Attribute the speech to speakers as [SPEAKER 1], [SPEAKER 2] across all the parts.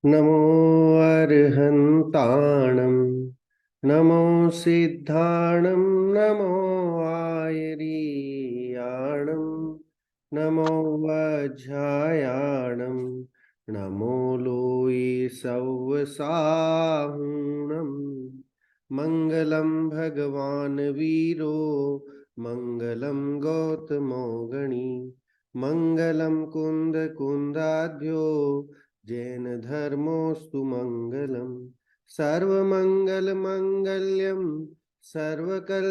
[SPEAKER 1] नमो अर्हन्ताणं नमो सिद्धाणं नमो आयरीयाणं नमो वज्रायाणं नमो लोये सव्वसाहुणं मङ्गलं भगवान् वीरो मङ्गलं गौतमो गणी मङ्गलं कुन्दकुन्दाढ्यो जैन धर्मोस्तु मंगलम सर्वमंगल मंगल्यम सर्वकल्याणकारकम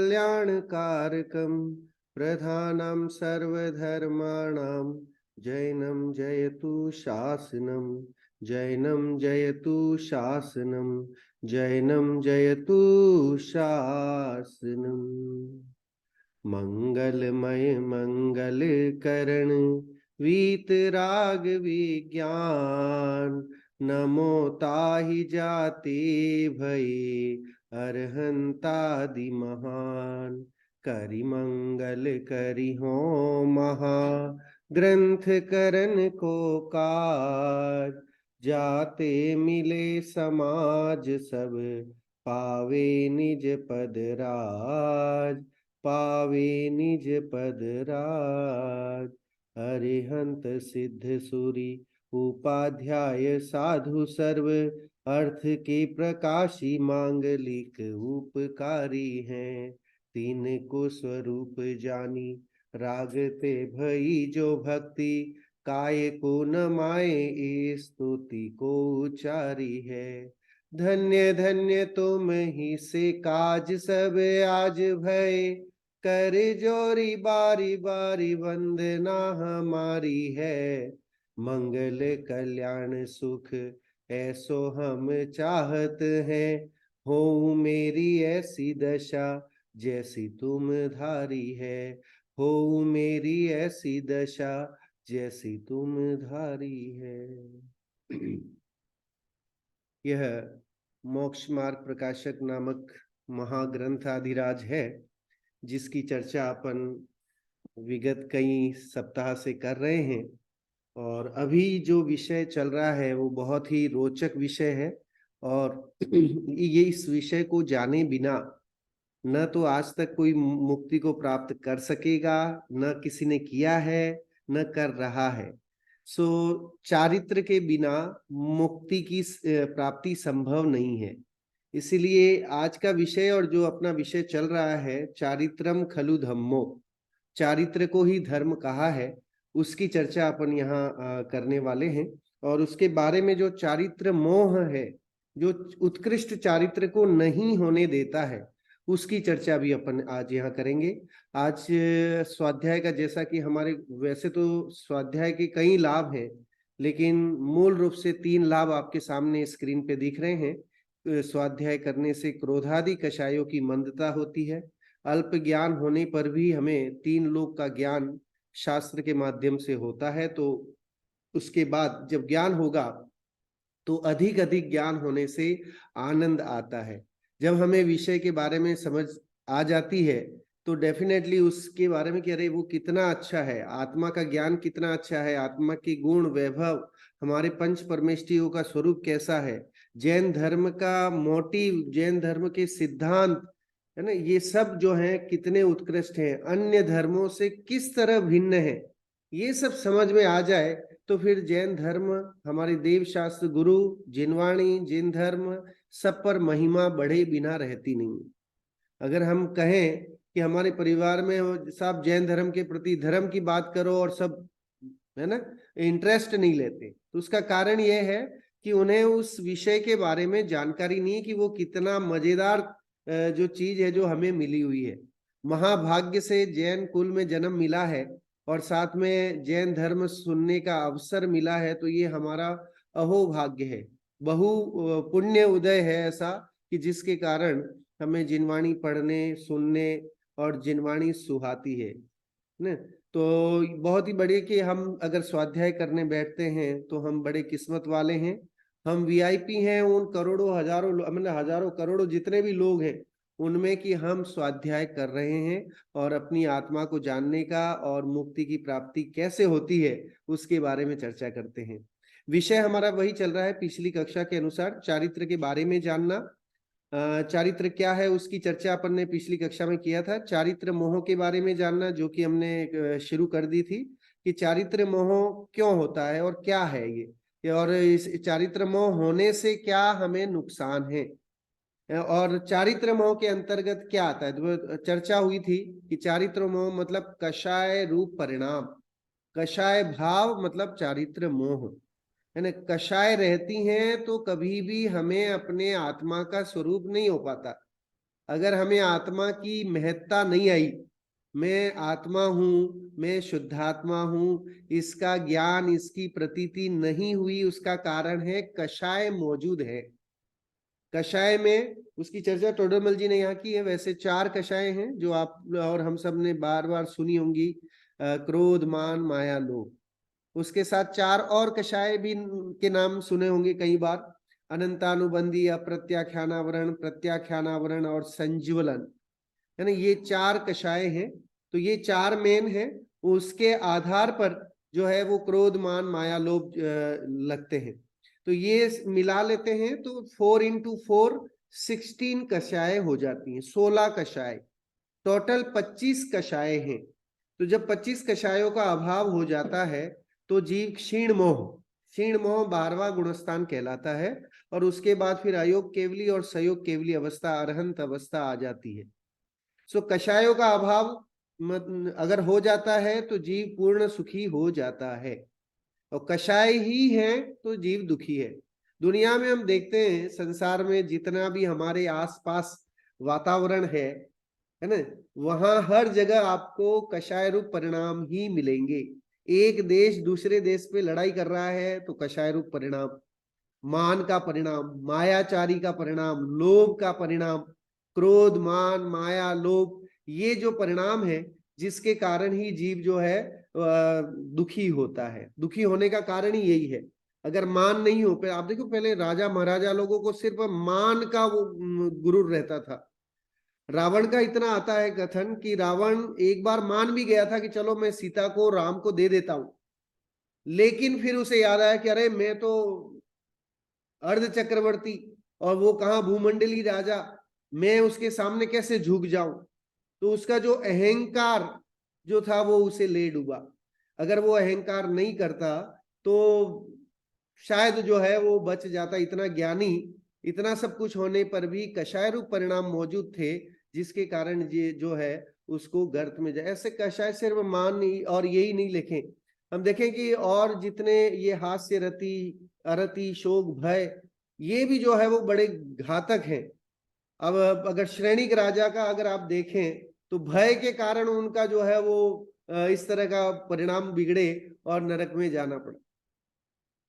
[SPEAKER 1] प्रधानं सर्वधर्माणां जैनं जयतु शासनम जैनं जयतु शासनम जैनं जयतु शासनम मंगलमय मंगल करण वीतराग विज्ञान नमो ताहि जाते भये अरहंतादि महान करि मंगल करि हो महा ग्रंथ करन को काज जाते मिले समाज सब पावे निज पद राज पावे निज पद राज अरिहंत सिद्ध सूरि उपाध्याय साधु सर्व अर्थ के प्रकाशी मांगलिक उपकारी हैं तीन को स्वरूप जानी रागते भई जो भक्ति काय को न माए ए स्तुति को उचारी है धन्य धन्य तुम ही से काज सब आज भय कर जोरी बारी बारी वंदना हमारी है मंगल कल्याण सुख ऐसो हम चाहत हैं हो मेरी ऐसी दशा जैसी तुम धारी है हो मेरी ऐसी दशा जैसी तुम धारी है। यह मोक्ष मार्ग प्रकाशक नामक महाग्रंथ आदिराज है जिसकी चर्चा अपन विगत कई सप्ताह से कर रहे हैं और अभी जो विषय चल रहा है वो बहुत ही रोचक विषय है और ये इस विषय को जाने बिना न तो आज तक कोई मुक्ति को प्राप्त कर सकेगा, न किसी ने किया है, न कर रहा है। सो चारित्र के बिना मुक्ति की प्राप्ति संभव नहीं है। इसीलिए आज का विषय और जो अपना विषय चल रहा है चारित्रम खलु धम्मो, चारित्र को ही धर्म कहा है, उसकी चर्चा अपन यहाँ करने वाले हैं। और उसके बारे में जो चारित्र मोह है, जो उत्कृष्ट चारित्र को नहीं होने देता है, उसकी चर्चा भी अपन आज यहाँ करेंगे। आज स्वाध्याय का, जैसा कि हमारे वैसे तो स्वाध्याय के कई लाभ हैं, लेकिन मूल रूप से 3 लाभ आपके सामने स्क्रीन पे दिख रहे हैं। स्वाध्याय करने से क्रोधादि कषायों की मंदता होती है, अल्प ज्ञान होने पर भी हमें 3 लोक का ज्ञान शास्त्र के माध्यम से होता है, तो उसके बाद जब ज्ञान होगा तो अधिक अधिक ज्ञान होने से आनंद आता है। जब हमें विषय के बारे में समझ आ जाती है तो डेफिनेटली उसके बारे में कि अरे वो कितना अच्छा है, आत्मा का ज्ञान कितना अच्छा है, आत्मा के गुण वैभव, हमारे पंच परमेष्ठियों का स्वरूप कैसा है, जैन धर्म का मोटिव, जैन धर्म के सिद्धांत है ना, ये सब जो है कितने उत्कृष्ट हैं, अन्य धर्मों से किस तरह भिन्न है, ये सब समझ में आ जाए तो फिर जैन धर्म, हमारे देव शास्त्र गुरु, जिनवाणी, जिन धर्म, सब पर महिमा बढ़े बिना रहती नहीं। अगर हम कहें कि हमारे परिवार में सब जैन धर्म के प्रति धर्म की बात करो और सब है ना इंटरेस्ट नहीं लेते, तो उसका कारण यह है कि उन्हें उस विषय के बारे में जानकारी नहीं है कि वो कितना मजेदार जो चीज है जो हमें मिली हुई है। महाभाग्य से जैन कुल में जन्म मिला है और साथ में जैन धर्म सुनने का अवसर मिला है, तो ये हमारा अहोभाग्य है, बहु पुण्य उदय है ऐसा कि जिसके कारण हमें जिनवाणी पढ़ने सुनने और जिनवाणी सुहाती है ना। तो बहुत ही बढ़िया कि हम अगर स्वाध्याय करने बैठते हैं तो हम बड़े किस्मत वाले हैं, हम वीआईपी हैं उन करोड़ों हजारों मतलब हजारों करोड़ों जितने भी लोग हैं उनमें कि हम स्वाध्याय कर रहे हैं और अपनी आत्मा को जानने का और मुक्ति की प्राप्ति कैसे होती है उसके बारे में चर्चा करते हैं। विषय हमारा वही चल रहा है पिछली कक्षा के अनुसार, चारित्र के बारे में जानना। चारित्र क्या है उसकी चर्चा अपन ने पिछली कक्षा में किया था। चारित्र मोह के बारे में जानना, जो कि हमने शुरू कर दी थी कि चारित्र मोह क्यों होता है और क्या है ये, और इस चारित्र मोह होने से क्या हमें नुकसान है, और चारित्र मोह के अंतर्गत क्या आता है। तो चर्चा हुई थी कि चारित्र मोह मतलब कषाय रूप परिणाम, कषाय भाव मतलब चारित्र मोह है ना। कषाय रहती हैं तो कभी भी हमें अपने आत्मा का स्वरूप नहीं हो पाता। अगर हमें आत्मा की महत्ता नहीं आई, मैं आत्मा हूं, मैं शुद्धात्मा हूं, इसका ज्ञान, इसकी प्रतीति नहीं हुई, उसका कारण है कषाय मौजूद है। कषाय में उसकी चर्चा टोडरमल जी ने यहाँ की है। वैसे 4 कषाय हैं जो आप और हम सब ने बार बार सुनी होंगी, क्रोध, मान, माया, लोभ। उसके साथ 4 और कषाय भी के नाम सुने होंगे कई बार, अनंतानुबंधी, अप्रत्याख्यानावरण, प्रत्याख्यानावरण और संज्वलन, है ना। ये 4 कषाय हैं। तो ये 4 मेन है, उसके आधार पर जो है वो क्रोध, मान, माया, लोभ लगते हैं। तो ये मिला लेते हैं तो 4 into 4 16 कषाय हो जाती हैं, 16 कषाय, टोटल 25 कषाय हैं। तो जब 25 कषायों का अभाव हो जाता है तो जीव क्षीण मोह, क्षीण मोह 12वां गुणस्थान कहलाता है, और उसके बाद फिर अयोग केवली और सयोग केवली अवस्था, अरहंत अवस्था आ जाती है। सो कषायों का अभाव अगर हो जाता है तो जीव पूर्ण सुखी हो जाता है, और कषाय ही है तो जीव दुखी है। दुनिया में हम देखते हैं, संसार में जितना भी हमारे आसपास वातावरण है ना, वहां हर जगह आपको कषाय रूप परिणाम ही मिलेंगे। एक देश दूसरे देश पे लड़ाई कर रहा है तो कषाय रूप परिणाम, मान का परिणाम, मायाचारी का परिणाम, लोभ का परिणाम, क्रोध, मान, माया, लोभ, ये जो परिणाम है जिसके कारण ही जीव जो है दुखी होता है। दुखी होने का कारण ही यही है। अगर मान नहीं हो, आप देखो पहले राजा महाराजा लोगों को सिर्फ मान का वो गुरूर रहता था। रावण का इतना आता है कथन कि रावण एक बार मान भी गया था कि चलो मैं सीता को राम को दे देता हूं, लेकिन फिर उसे याद आया कि अरे मैं तो अर्ध चक्रवर्ती और वो कहाँ भूमंडली राजा, मैं उसके सामने कैसे झुक जाऊं। तो उसका जो अहंकार जो था वो उसे ले डूबा। अगर वो अहंकार नहीं करता तो शायद जो है वो बच जाता। इतना ज्ञानी, इतना सब कुछ होने पर भी कषाय रूप परिणाम मौजूद थे, जिसके कारण ये जो है उसको गर्त में जाए। ऐसे कषाय सिर्फ मान नहीं और यही नहीं लिखे, हम देखें कि और जितने ये हास्य रति, अरति, शोक, भय, ये भी जो है वो बड़े घातक हैं। अब अगर श्रेणिक राजा का अगर आप देखें तो भय के कारण उनका जो है वो इस तरह का परिणाम बिगड़े और नरक में जाना पड़ा।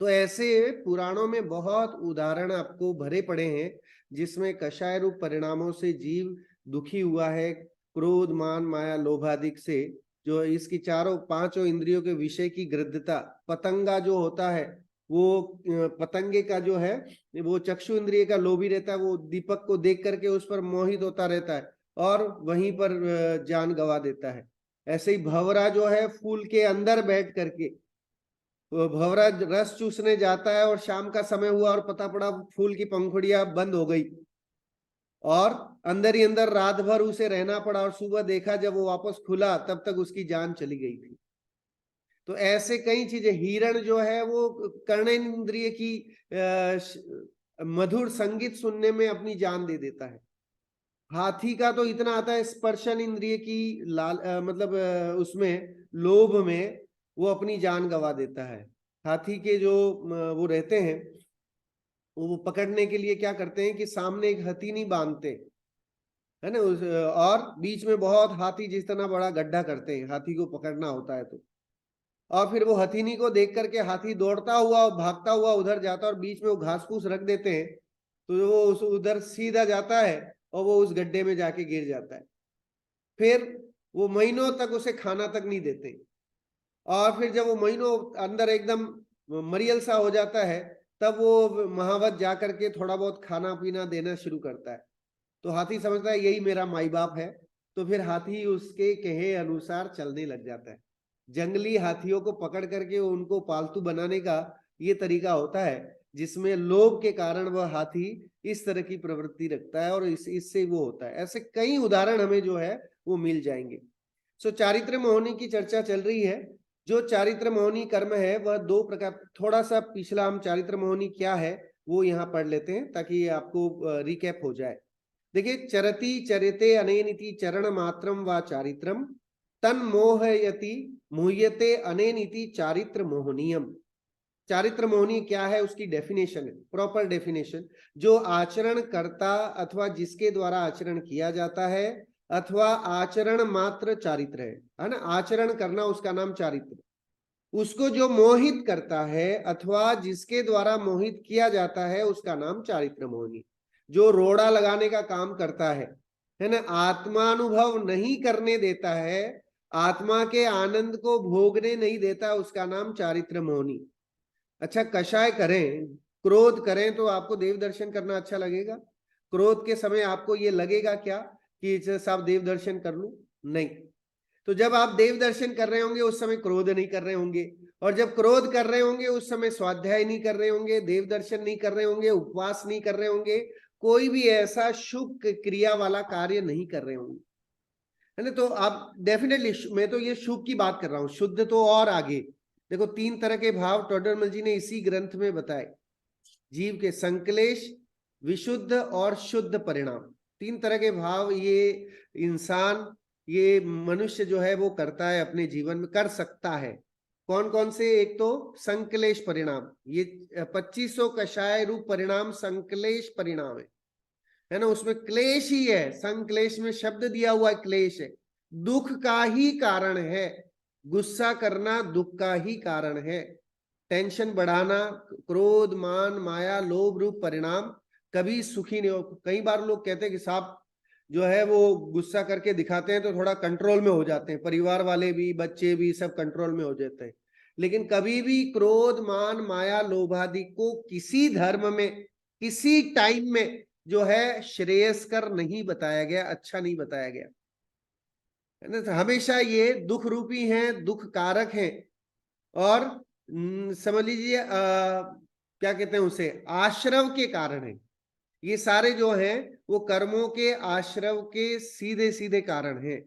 [SPEAKER 1] तो ऐसे पुराणों में बहुत उदाहरण आपको भरे पड़े हैं जिसमें कषाय रूप परिणामों से जीव दुखी हुआ है, क्रोध, मान, माया, लोभादिक से। जो इसकी चारों पांचों इंद्रियों के विषय की गृद्धता, पतंगा जो होता है वो पतंगे का जो है वो चक्षु इंद्रिय का लोभी रहता है, वो दीपक को देख करके उस पर मोहित होता रहता है और वहीं पर जान गंवा देता है। ऐसे ही भंवरा जो है फूल के अंदर बैठ करके, भंवरा रस चूसने जाता है और शाम का समय हुआ और पता पड़ा फूल की पंखुड़ियां बंद हो गई और अंदर ही अंदर रात भर उसे रहना पड़ा, और सुबह देखा जब वो वापस खुला तब तक उसकी जान चली गई थी। तो ऐसे कई चीजें, हिरण जो है वो कर्णेंद्रिय की मधुर संगीत सुनने में अपनी जान दे देता है। हाथी का तो इतना आता है स्पर्शन इंद्रिय की मतलब उसमें लोभ में वो अपनी जान गंवा देता है। हाथी के जो वो रहते हैं, वो पकड़ने के लिए क्या करते हैं कि सामने एक हथीनी बांधते है ना, और बीच में बहुत हाथी जिस तरह बड़ा गड्ढा करते हैं, हाथी को पकड़ना होता है तो। और फिर वो हथीनी को देख करके हाथी दौड़ता हुआ भागता हुआ उधर जाता है और बीच में वो घास फूस रख देते हैं, तो वो उधर सीधा जाता है और वो उस गड्ढे में जाके गिर जाता है। फिर वो महीनों तक उसे खाना तक नहीं देते, और फिर जब वो महीनों अंदर एकदम मरियल सा हो जाता है तब वो महावत जाकर के थोड़ा बहुत खाना पीना देना शुरू करता है। तो हाथी समझता है यही मेरा माई बाप है, तो फिर हाथी उसके कहे अनुसार चलने लग जाता है। जंगली हाथियों को पकड़ करके उनको पालतू बनाने का ये तरीका होता है जिसमें लोभ के कारण वह हाथी इस तरह की प्रवृत्ति रखता है और इससे वो होता है। ऐसे कई उदाहरण हमें जो है वो मिल जाएंगे। सो चारित्र मोहनी की चर्चा चल रही है। जो चारित्र मोहनी कर्म है वह दो प्रकार, थोड़ा सा पिछला हम चारित्र मोहनी क्या है वो यहाँ पढ़ लेते हैं ताकि आपको रिकैप हो जाए। देखिए, चरति चरिते अनेनिति चरण मात्रम व चारित्रम तन मोहयति मुह्यते अनेनिति चारित्र मोहनीयम। चारित्र मोहनी क्या है उसकी डेफिनेशन है, प्रॉपर डेफिनेशन। जो आचरण करता अथवा जिसके द्वारा आचरण किया जाता है अथवा आचरण मात्र चारित्र है ना, आचरण करना उसका नाम चारित्र। उसको जो मोहित करता है अथवा जिसके द्वारा मोहित किया जाता है उसका नाम चारित्र मोहनी। जो रोड़ा लगाने का काम करता है ना, आत्मानुभव नहीं करने देता है, आत्मा के आनंद को भोगने नहीं देता, उसका नाम चारित्र मोहनी। अच्छा, कषाय करें, क्रोध करें तो आपको देव दर्शन करना अच्छा लगेगा? क्रोध के समय आपको ये लगेगा क्या कि साहब देव दर्शन कर लूं? नहीं। तो जब आप देव दर्शन कर रहे होंगे उस समय क्रोध नहीं कर रहे होंगे, और जब क्रोध कर रहे होंगे उस समय स्वाध्याय नहीं कर रहे होंगे, देव दर्शन नहीं कर रहे होंगे, उपवास नहीं कर रहे होंगे, कोई भी ऐसा शुभ क्रिया वाला कार्य नहीं कर रहे होंगे, है ना। तो आप डेफिनेटली, मैं तो ये शुभ की बात कर रहा हूं, शुद्ध तो और आगे। देखो, 3 तरह के भाव टोडरमल जी ने इसी ग्रंथ में बताए, जीव के संकलेश, विशुद्ध और शुद्ध परिणाम। 3 तरह के भाव ये इंसान, ये मनुष्य जो है वो करता है, अपने जीवन में कर सकता है। कौन कौन से? एक तो संकलेश परिणाम, ये 2500 कषाय रूप परिणाम संकलेश परिणाम है ना, उसमें क्लेश ही है, संकलेश में शब्द दिया हुआ है, क्लेश है, दुख का ही कारण है। गुस्सा करना दुख का ही कारण है, टेंशन बढ़ाना, क्रोध मान माया लोभ रूप परिणाम कभी सुखी नहीं हो। कई बार लोग कहते हैं कि साहब जो है वो गुस्सा करके दिखाते हैं तो थोड़ा कंट्रोल में हो जाते हैं, परिवार वाले भी बच्चे भी सब कंट्रोल में हो जाते हैं, लेकिन कभी भी क्रोध मान माया लोभादि को किसी धर्म में किसी टाइम में जो है श्रेयस्कर नहीं बताया गया, अच्छा नहीं बताया गया, है ना। तो हमेशा ये दुख रूपी हैं, दुख कारक हैं, और समझ लीजिए क्या कहते हैं उसे, आश्रव के कारण है। ये सारे जो हैं वो कर्मों के आश्रव के सीधे सीधे कारण हैं।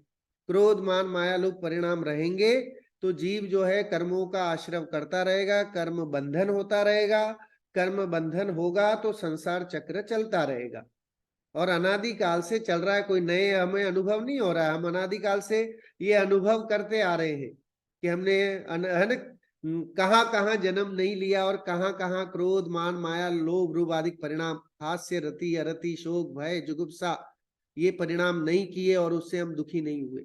[SPEAKER 1] क्रोध मान माया लोभ परिणाम रहेंगे तो जीव जो है कर्मों का आश्रव करता रहेगा, कर्म बंधन होता रहेगा, कर्म बंधन होगा तो संसार चक्र चलता रहेगा, और अनादिकाल से चल रहा है, कोई नए हमें अनुभव नहीं हो रहा है। हम अनादिकाल से ये अनुभव करते आ रहे हैं कि हमने है ना कहाँ कहाँ जन्म नहीं लिया, और कहाँ कहाँ क्रोध मान माया लोभ रूप आदि परिणाम, हास्य रति अरति शोक भय जुगुप्सा, ये परिणाम नहीं किए और उससे हम दुखी नहीं हुए।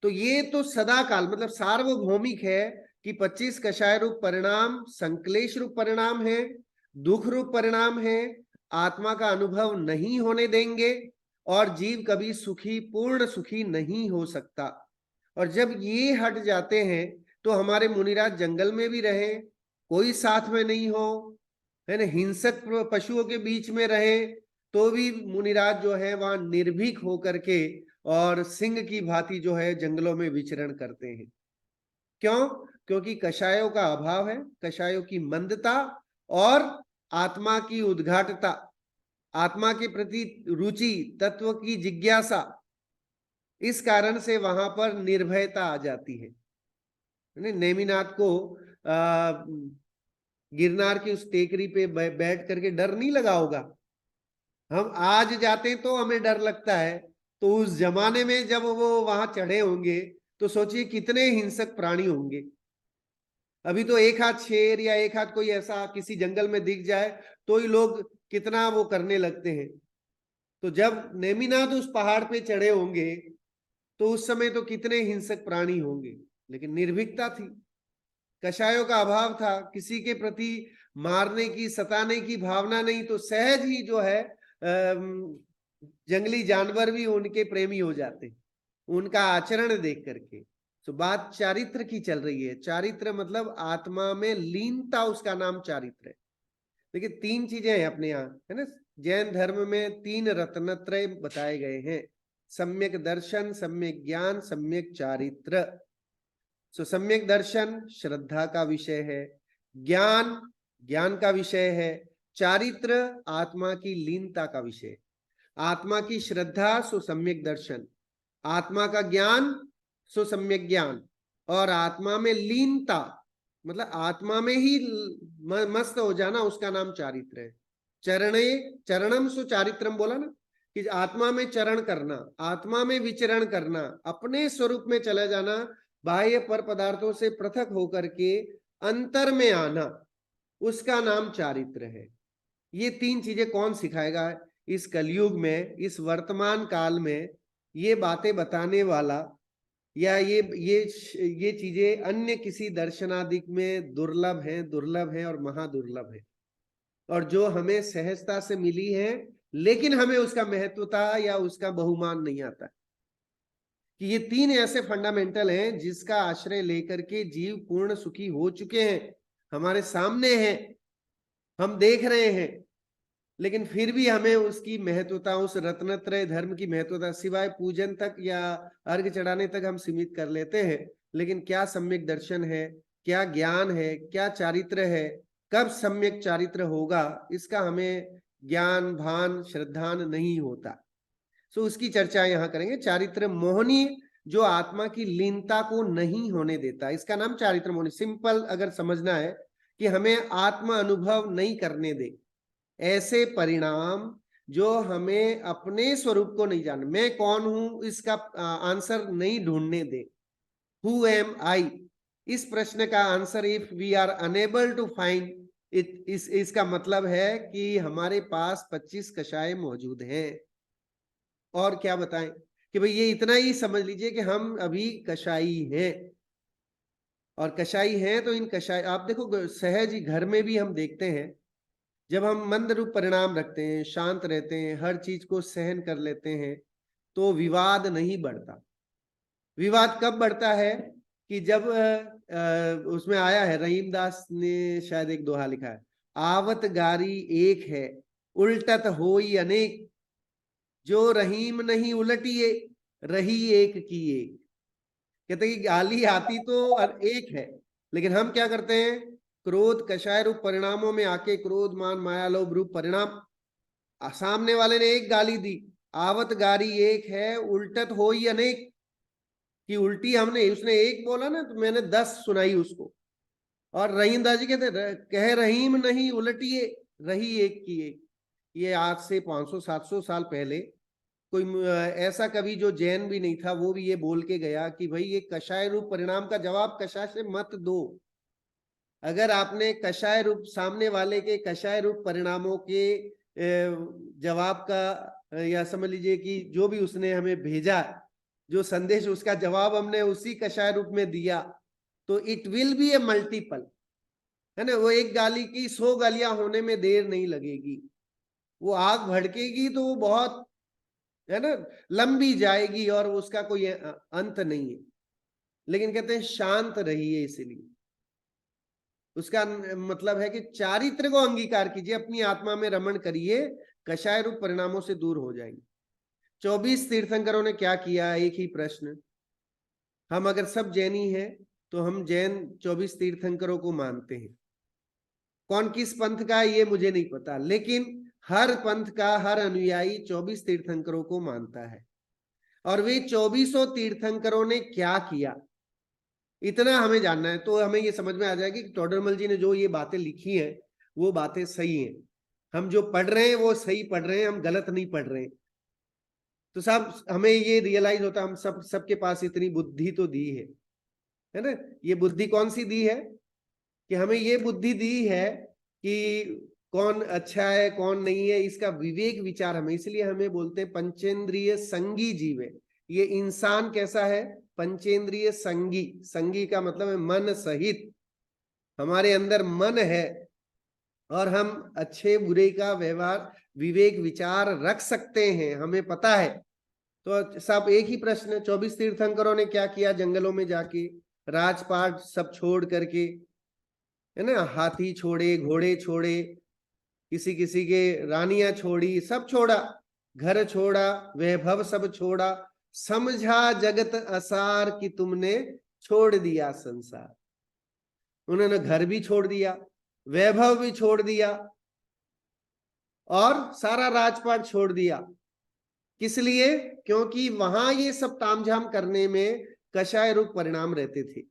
[SPEAKER 1] तो ये तो सदा काल मतलब सार्वभौमिक है कि 25 कषाय रूप परिणाम संकलेश रूप परिणाम है, दुख रूप परिणाम है, आत्मा का अनुभव नहीं होने देंगे, और जीव कभी सुखी पूर्ण सुखी नहीं हो सकता। और जब ये हट जाते हैं तो हमारे मुनिराज जंगल में भी रहे, कोई साथ में नहीं हो, है ना, हिंसक पशुओं के बीच में रहे तो भी मुनिराज जो है वहां निर्भीक होकर के और सिंह की भांति जो है जंगलों में विचरण करते हैं। क्यों? क्योंकि कषायों का अभाव है, कषायों की मंदता और आत्मा की उद्घाटता, आत्मा के प्रति रुचि, तत्व की जिज्ञासा, इस कारण से वहां पर निर्भयता आ जाती है। नेमिनाथ को गिरनार की उस टेकरी पे बैठ करके डर नहीं लगा होगा। हम आज जाते तो हमें डर लगता है, तो उस जमाने में जब वो वहां चढ़े होंगे तो सोचिए कितने हिंसक प्राणी होंगे। अभी तो एक हाथ शेर या एक हाथ कोई ऐसा किसी जंगल में दिख जाए तो ही लोग कितना वो करने लगते हैं। तो जब नेमिनाथ उस पहाड़ पे चढ़े होंगे तो उस समय तो कितने हिंसक प्राणी होंगे, लेकिन निर्भीकता थी, कषायों का अभाव था, किसी के प्रति मारने की सताने की भावना नहीं, तो सहज ही जो है जंगली जानवर भी उनके प्रेमी हो जाते उनका आचरण देख करके। तो बात चारित्र की चल रही है, चारित्र मतलब आत्मा में लीनता, उसका नाम चारित्र है। देखिए 3 चीजें हैं अपने यहाँ, है ना, जैन धर्म में 3 रत्नत्रय बताए गए हैं, सम्यक दर्शन, सम्यक ज्ञान, सम्यक चारित्र। सो सम्यक दर्शन श्रद्धा का विषय है, ज्ञान ज्ञान का विषय है, चारित्र आत्मा की लीनता का विषय, आत्मा की श्रद्धा सो सम्यक दर्शन, आत्मा का ज्ञान सो सम्यक ज्ञान, और आत्मा में लीनता मतलब आत्मा में ही मस्त हो जाना, उसका नाम चारित्र है। चरणे चरणम सु चारित्रम बोला ना, कि आत्मा में चरण करना, आत्मा में विचरण करना, अपने स्वरूप में चला जाना, बाह्य पर पदार्थों से पृथक होकर के अंतर में आना, उसका नाम चारित्र है। ये तीन चीजें कौन सिखाएगा इस कलयुग में, इस वर्तमान काल में? ये बातें बताने वाला या ये चीजें अन्य किसी दर्शनादिक में दुर्लभ है और महादुर्लभ है, और जो हमें सहजता से मिली है, लेकिन हमें उसका महत्वता या उसका बहुमान नहीं आता कि ये तीन ऐसे फंडामेंटल हैं जिसका आश्रय लेकर के जीव पूर्ण सुखी हो चुके हैं, हमारे सामने हैं, हम देख रहे हैं, लेकिन फिर भी हमें उसकी महत्वता, उस रत्नत्रय धर्म की महत्वता सिवाय पूजन तक या अर्घ चढ़ाने तक हम सीमित कर लेते हैं। लेकिन क्या सम्यक दर्शन है, क्या ज्ञान है, क्या चारित्र है, कब सम्यक चारित्र होगा, इसका हमें ज्ञान भान श्रद्धान नहीं होता। सो उसकी चर्चा यहां करेंगे। चारित्र मोहनी, जो आत्मा की लीनता को नहीं होने देता, इसका नाम चारित्र मोहनी। सिंपल अगर समझना है कि हमें आत्म अनुभव नहीं करने दे ऐसे परिणाम जो हमें अपने स्वरूप को नहीं जान, मैं कौन हूं इसका आंसर नहीं ढूंढने दे। हु एम आई, इस प्रश्न का answer if we are unable to find it, इसका मतलब है कि हमारे पास 25 कषाय मौजूद हैं। और क्या बताएं कि भाई ये इतना ही समझ लीजिए कि हम अभी कषाई हैं, और कषाई हैं तो इन कषाय, आप देखो सहज ही घर में भी हम देखते हैं, जब हम मंद रूप परिणाम रखते हैं, शांत रहते हैं, हर चीज को सहन कर लेते हैं, तो विवाद नहीं बढ़ता। विवाद कब बढ़ता है कि जब उसमें आया है, रहीम दास ने शायद एक दोहा लिखा है, आवत गारी एक है उल्टत होई अनेक, जो रहीम नहीं उलटिए रही एक की एक। कहते कि गाली आती तो एक है, लेकिन हम क्या करते हैं, क्रोध कषाय रूप परिणामों में आके, क्रोध मान माया लोभ रूप परिणाम, सामने वाले ने एक गाली दी, आवत गारी एक है उल्टत हो ही अनेक, कि उल्टी हमने, उसने एक बोला ना तो मैंने 10 सुनाई उसको। और रहीम दास जी कहते कह रहीम नहीं उलटिए रही एक की एक। ये आज से 500-700 साल पहले कोई ऐसा कवि जो जैन भी नहीं था, वो भी ये बोल के गया कि भाई ये कषाय रूप परिणाम का जवाब कषाय से मत दो। अगर आपने कषाय रूप, सामने वाले के कषाय रूप परिणामों के जवाब का, या समझ लीजिए कि जो भी उसने हमें भेजा, जो संदेश, उसका जवाब हमने उसी कषाय रूप में दिया, तो it will be A multiple, है ना। वो एक गाली की 100 गालियां होने में देर नहीं लगेगी, वो आग भड़केगी तो वो बहुत, है ना, लंबी जाएगी और उसका कोई अंत नहीं है। लेकिन कहते हैं शांत रहिए, इसलिए उसका मतलब है कि चारित्र को अंगीकार कीजिए, अपनी आत्मा में रमण करिए, कषाय रूप परिणामों से दूर हो जाएंगे। 24 तीर्थंकरों ने क्या किया, एक ही प्रश्न। हम अगर सब जैनी हैं तो हम जैन 24 तीर्थंकरों को मानते हैं। कौन किस पंथ का है ये मुझे नहीं पता, लेकिन हर पंथ का हर अनुयायी 24 तीर्थंकरों को मानता है। और वे 24 तीर्थंकरों ने क्या किया, इतना हमें जानना है, तो हमें ये समझ में आ जाएगी कि टोडरमल जी ने जो ये बातें लिखी हैं वो बातें सही हैं। हम जो पढ़ रहे हैं वो सही पढ़ रहे हैं, हम गलत नहीं पढ़ रहे हैं। तो सब हमें ये रियलाइज होता है, हम सबके पास इतनी बुद्धि तो दी है ना। ये बुद्धि कौन सी दी है, कि हमें ये बुद्धि दी है कि कौन अच्छा है कौन नहीं है, इसका विवेक विचार हमें, इसलिए हमें बोलते हैं पंचेंद्रिय संगी जीव है। ये इंसान कैसा है, पंचेंद्रिय संगी। संगी का मतलब है मन सहित, हमारे अंदर मन है और हम अच्छे बुरे का व्यवहार विवेक विचार रख सकते हैं, हमें पता है। तो सब एक ही प्रश्न, 24 तीर्थंकरों ने क्या किया, जंगलों में जाके राजपाट सब छोड़ करके, है ना, हाथी छोड़े, घोड़े छोड़े, किसी किसी के रानियां छोड़ी, सब छोड़ा, घर छोड़ा, वैभव सब छोड़ा, समझा जगत असार कि तुमने छोड़ दिया संसार। उन्होंने घर भी छोड़ दिया, वैभव भी छोड़ दिया और सारा राजपाट छोड़ दिया। किस लिए? क्योंकि वहां ये सब तामझाम करने में कषाय रूप परिणाम रहते थे,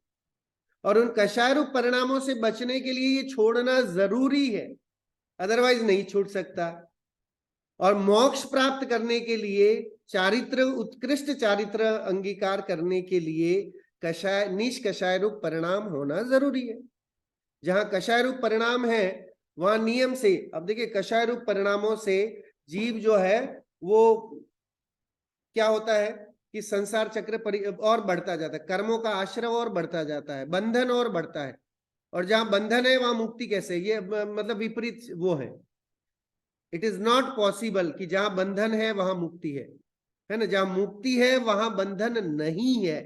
[SPEAKER 1] और उन कषाय रूप परिणामों से बचने के लिए ये छोड़ना जरूरी है, अदरवाइज नहीं छूट सकता। और मोक्ष प्राप्त करने के लिए, चारित्र, उत्कृष्ट चारित्र अंगीकार करने के लिए कषाय, निष्कषाय रूप परिणाम होना जरूरी है। जहां कषाय रूप परिणाम है वहां नियम से, अब देखिए कषाय रूप परिणामों से जीव जो है वो क्या होता है कि संसार चक्र और बढ़ता जाता है, कर्मों का आश्रव और बढ़ता जाता है, बंधन और बढ़ता है। और जहां बंधन है वहां मुक्ति कैसे? ये मतलब विपरीत वो है। इट इज नॉट पॉसिबल कि जहां बंधन है वहां मुक्ति है ना? जहां मुक्ति है वहां बंधन नहीं है।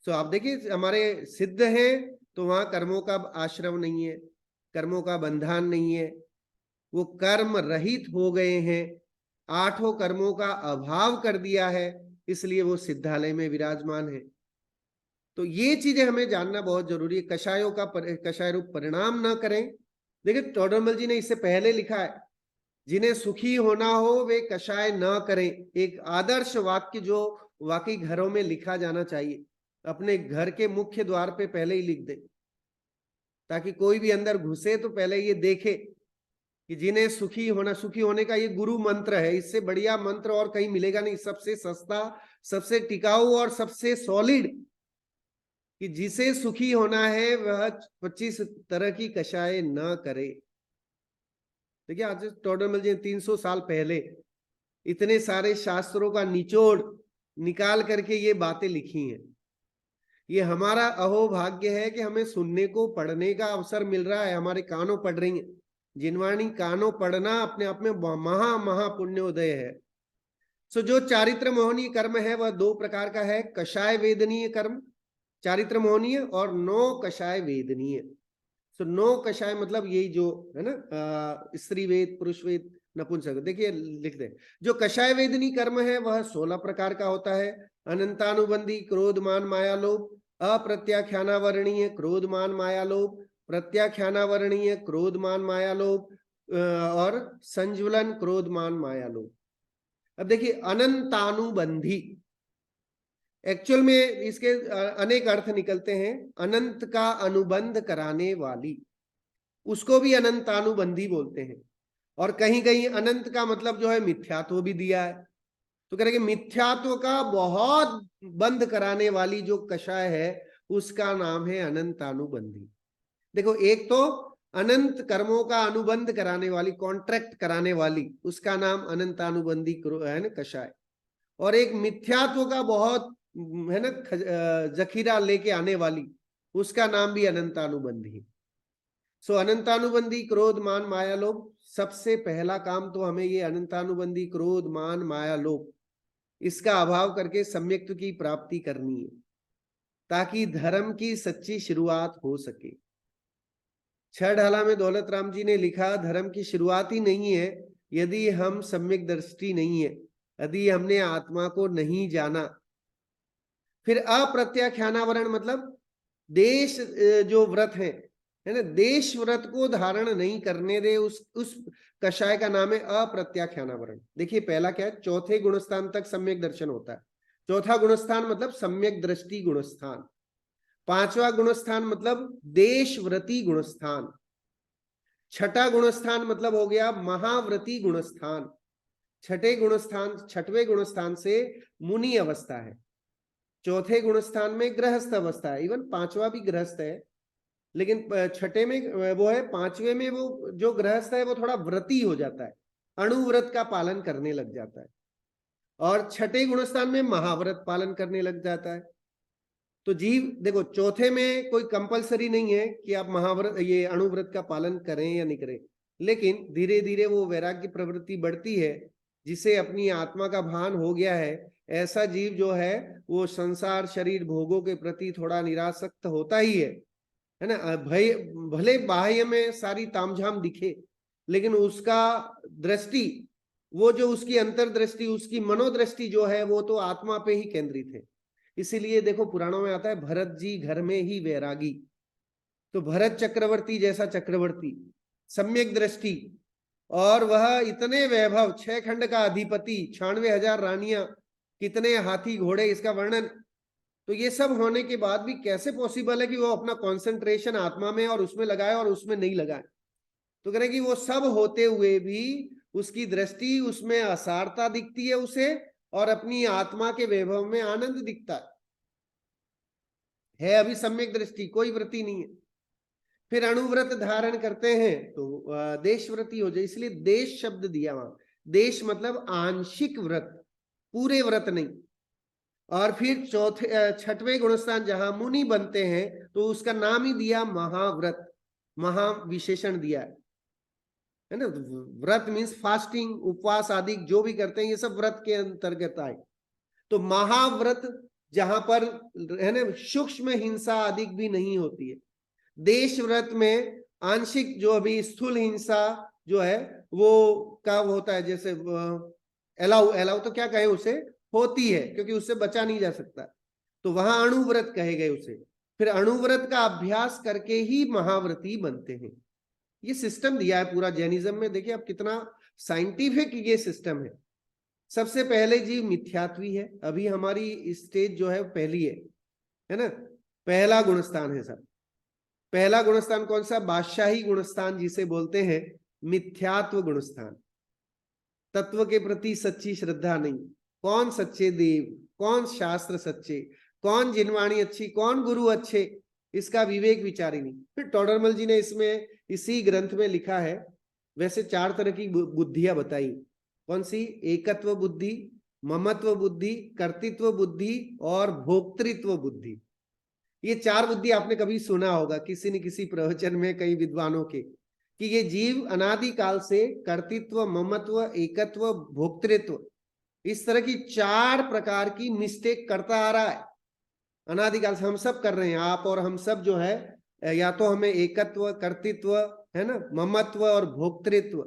[SPEAKER 1] तो आप देखिए हमारे सिद्ध है तो वहां कर्मों का आश्रव नहीं है, कर्मों का बंधन नहीं है, वो कर्म रहित हो गए हैं, आठों कर्मों का अभाव कर दिया है, इसलिए वो सिद्धालय में विराजमान है। तो ये चीजें हमें जानना बहुत जरूरी है। कषायों का कषाय रूप परिणाम न करें। देखिए टोडरमल जी ने इससे पहले लिखा है, जिन्हें सुखी होना हो वे कषाय न करें। एक आदर्श वाक्य जो वाकई घरों में लिखा जाना चाहिए, अपने घर के मुख्य द्वार पे पहले ही लिख दे, ताकि कोई भी अंदर घुसे तो पहले ये देखे कि जिन्हें सुखी होना, सुखी होने का ये गुरु मंत्र है। इससे बढ़िया मंत्र और कहीं मिलेगा नहीं, सबसे सस्ता, सबसे टिकाऊ और सबसे सॉलिड, कि जिसे सुखी होना है वह 25 तरह की कषाय न करे। देखिए आज टोडरमल जी 300 साल पहले इतने सारे शास्त्रों का निचोड़ निकाल करके ये बातें लिखी हैं। ये हमारा अहोभाग्य है कि हमें सुनने को, पढ़ने का अवसर मिल रहा है, हमारे कानों पढ़ रही हैं। जिनवाणी कानों पढ़ना अपने आप में महा पुण्योदय है। सो जो चारित्र मोहनीय कर्म है वह दो प्रकार का है, कषाय वेदनीय कर्म, चारित्र मोहनीय, और नो कषाय वेदनीय। सो नो कषाय मतलब यही जो है ना, स्त्री वेद, पुरुष वेद, नपुंसक। देखिए लिख दे, जो कषाय वेदनी कर्म है वह 16 प्रकार का होता है। अनंतानुबंधी, क्रोध मान माया लोभ, अप्रत्याख्यानावरणीय, क्रोध मान माया लोभ, प्रत्याख्यानावरणीय, क्रोध मान माया लोभ, और संज्वलन, क्रोध मान माया लोभ। अब देखिए अनंतानुबंधी, एक्चुअल में इसके अनेक अर्थ निकलते हैं। अनंत का अनुबंध कराने वाली, उसको भी अनंतानुबंधी बोलते हैं। और कहीं कहीं अनंत का मतलब जो है मिथ्यात्व भी दिया है, तो कह रहे कि मिथ्यात्व का बहुत बंद कराने वाली जो कषाय है उसका नाम है अनंतानुबंधी। देखो एक तो अनंत कर्मों का अनुबंध कराने वाली, कॉन्ट्रैक्ट कराने वाली, उसका नाम अनंतानुबंधी है ना, कषाय। और एक मिथ्यात्व का बहुत है ना जखीरा लेके आने वाली, उसका नाम भी अनंतानुबंधी। सो अनंतानुबंधी, क्रोध मान माया लोभ, सबसे पहला काम तो हमें ये अनंतानुबंधी, क्रोध मान माया लोभ, इसका अभाव करके सम्यक्त्व की प्राप्ति करनी है, ताकि धर्म की सच्ची शुरुआत हो सके। छह ढाला में दौलत राम जी ने लिखा, धर्म की शुरुआत ही नहीं है यदि हम सम्यक दृष्टि नहीं है, यदि हमने आत्मा को नहीं जाना। फिर अप्रत्याख्यानावरण मतलब देश जो व्रत है ना, देश व्रत को धारण नहीं करने दे, उस कषाय का नाम है अप्रत्याख्यानावरण। देखिए पहला क्या है, चौथे गुणस्थान तक सम्यक दर्शन होता है। चौथा गुणस्थान मतलब सम्यक दृष्टि गुणस्थान। पांचवा गुणस्थान मतलब देश व्रती गुणस्थान। छठा गुणस्थान मतलब हो गया महाव्रती गुणस्थान। छठवें गुणस्थान से मुनि अवस्था है। चौथे गुणस्थान में गृहस्थ अवस्था है, इवन पांचवा भी गृहस्थ है, लेकिन छठे में वो है, पांचवे में वो जो गृहस्थ है वो थोड़ा व्रती हो जाता है, अणुव्रत का पालन करने लग जाता है, और छठे गुणस्थान में महाव्रत पालन करने लग जाता है। तो जीव देखो चौथे में कोई कंपलसरी नहीं है कि आप महाव्रत, ये अणुव्रत का पालन करें या नहीं करें, लेकिन धीरे धीरे वो वैराग्य प्रवृत्ति बढ़ती है, जिसे अपनी आत्मा का भान हो गया है। ऐसा जीव जो है वो संसार, शरीर, भोगों के प्रति थोड़ा निरासक्त होता ही है ना। भय भले बाह्य में सारी तामझाम दिखे, लेकिन उसका दृष्टि, वो जो उसकी अंतर्दृष्टि, उसकी मनोदृष्टि जो है वो तो आत्मा पे ही केंद्रित है। इसीलिए देखो पुराणों में आता है, भरत जी घर में ही वैरागी। तो भरत चक्रवर्ती जैसा चक्रवर्ती, सम्यक दृष्टि, और वह इतने वैभव, 6 खंड का अधिपति, 96,000 रानियां, कितने हाथी घोड़े, इसका वर्णन। तो ये सब होने के बाद भी कैसे पॉसिबल है कि वो अपना कंसंट्रेशन आत्मा में और उसमें लगाए और उसमें नहीं लगाए? तो कह रहे कि वो सब होते हुए भी उसकी दृष्टि उसमें असारता दिखती है उसे, और अपनी आत्मा के वैभव में आनंद दिखता है अभी सम्यक दृष्टि, कोई वृत्ति नहीं है। फिर अणुव्रत धारण करते हैं तो देशव्रती हो जाए, इसलिए देश शब्द दिया वहां। देश मतलब आंशिक व्रत, पूरे व्रत नहीं। और फिर छठवें गुणस्थान जहां मुनि बनते हैं तो उसका नाम ही दिया महाव्रत, महाविशेषण दिया है ना। व्रत मीन्स फास्टिंग, उपवास आदि जो भी करते हैं ये सब व्रत के अंतर्गत आए। तो महाव्रत जहां पर है ना सूक्ष्म हिंसा अधिक भी नहीं होती है। देश व्रत में आंशिक जो अभी स्थूल हिंसा जो है वो कब होता है, जैसे एलाउ तो क्या कहे उसे, होती है, क्योंकि उससे बचा नहीं जा सकता, तो वहां अणुव्रत कहे गए उसे। फिर अणुव्रत का अभ्यास करके ही महाव्रती बनते हैं। ये सिस्टम दिया है पूरा जैनिज्म में, देखिए अब कितना साइंटिफिक ये सिस्टम है। सबसे पहले जीव मिथ्यात्वी है, अभी हमारी स्टेज जो है पहली है ना, पहला गुणस्थान है सब। पहला गुणस्थान कौन सा? बादशाही गुणस्थान जिसे बोलते हैं, मिथ्यात्व गुणस्थान। तत्व के प्रति सच्ची श्रद्धा नहीं, कौन सच्चे देव, कौन शास्त्र सच्चे, कौन जिनवाणी अच्छी, कौन गुरु अच्छे, इसका विवेक विचार ही नहीं। फिर टोडरमल जी ने इसमें इसी ग्रंथ में लिखा है, वैसे 4 तरह की बुद्धियां बताई। कौन सी? एकत्व बुद्धि, ममत्व बुद्धि, कर्तृत्व बुद्धि और भोक्तृत्व बुद्धि। ये 4 बुद्धि आपने कभी सुना होगा किसी न किसी प्रवचन में, कई विद्वानों के, कि ये जीव अनादि काल से कर्तृत्व, ममत्व, एकत्व, भोक्तृत्व, इस तरह की 4 प्रकार की मिस्टेक करता आ रहा है अनादिकाल से। हम सब कर रहे हैं, आप और हम सब जो है, या तो हमें एकत्व, कर्तृत्व है ना, ममत्व और भोक्तृत्व,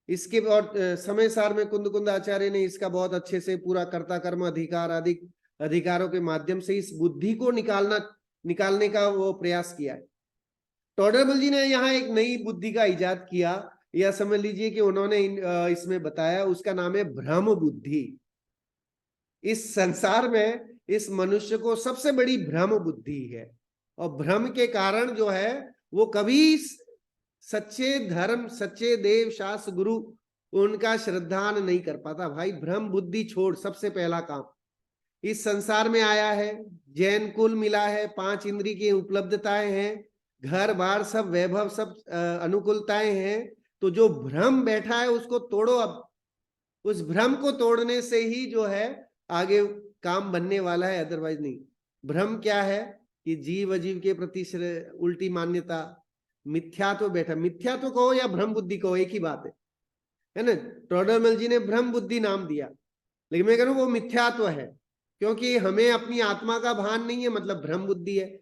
[SPEAKER 1] इसके और समय सार में कुंद कुंद आचार्य ने इसका बहुत अच्छे से पूरा कर्ता कर्म अधिकार आदि अधिकारों के माध्यम से इस बुद्धि को निकालने का वो प्रयास किया है। टोडरमल जी ने यहाँ एक नई बुद्धि का इजाद किया, या समझ लीजिए कि उन्होंने इसमें बताया, उसका नाम है भ्रम बुद्धि। इस संसार में इस मनुष्य को सबसे बड़ी भ्रम बुद्धि है, और भ्रम के कारण जो है वो कभी सच्चे धर्म, सच्चे देव, शास्त्र, गुरु उनका श्रद्धान नहीं कर पाता। भाई भ्रम बुद्धि छोड़, सबसे पहला काम। इस संसार में आया है, जैन कुल मिला है, 5 इंद्री की उपलब्धताएं हैं, घर बार सब वैभव, सब अनुकूलताएं हैं, तो जो भ्रम बैठा है उसको तोड़ो। अब उस भ्रम को तोड़ने से ही जो है आगे काम बनने वाला है, अदरवाइज नहीं। भ्रम क्या है कि जीव अजीव के प्रति उल्टी मान्यता, मिथ्यात्व बैठा। मिथ्यात्व कहो या भ्रम बुद्धि कहो, एक ही बात है ना। टोडरमल जी ने भ्रम बुद्धि नाम दिया, लेकिन मैं कह रहा हूं वो मिथ्यात्व है, क्योंकि हमें अपनी आत्मा का भान नहीं है, मतलब भ्रम बुद्धि है।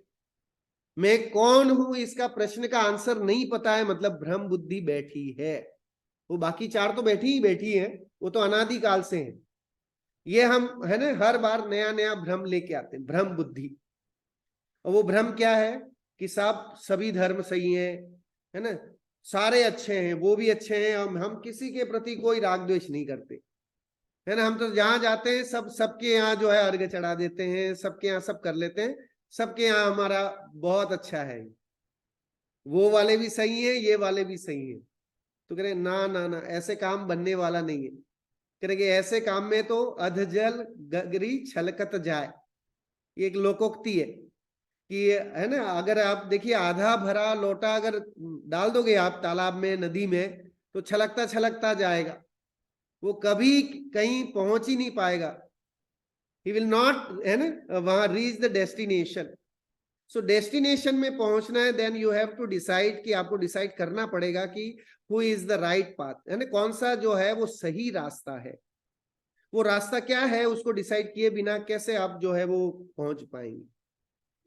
[SPEAKER 1] मैं कौन हूं इसका प्रश्न का आंसर नहीं पता है, मतलब भ्रम बुद्धि बैठी है। वो बाकी 4 तो बैठी है, वो तो अनादिकाल से है। ये हम है ना हर बार नया नया भ्रम लेके आते हैं, भ्रम बुद्धि। और वो भ्रम क्या है कि सब सभी धर्म सही है ना, सारे अच्छे हैं, वो भी अच्छे हैं, हम किसी के प्रति कोई राग द्वेष नहीं करते, है ना। हम तो जहां जाते हैं सबके यहाँ जो है अर्घ्य चढ़ा देते हैं, सबके यहाँ सब कर लेते हैं, सबके यहाँ हमारा बहुत अच्छा है, वो वाले भी सही है, ये वाले भी सही है। तो कह रहे ना ना ना, ऐसे काम बनने वाला नहीं है। कह रहे कि ऐसे काम में तो अधजल गगरी छलकत जाए, ये एक लोकोक्ति है कि है ना, अगर आप देखिए आधा भरा लोटा अगर डाल दोगे आप तालाब में, नदी में, तो छलकता छलकता जाएगा, वो कभी कहीं पहुंच ही नहीं पाएगा। ही विल नॉट है ना वहां reach the destination. So destination में पहुंचना है, then you have to decide, कि आपको डिसाइड करना पड़ेगा कि who is the right path, है ना, कौन सा जो है वो सही रास्ता है। वो रास्ता क्या है उसको डिसाइड किए बिना कैसे आप जो है वो पहुंच पाएंगे।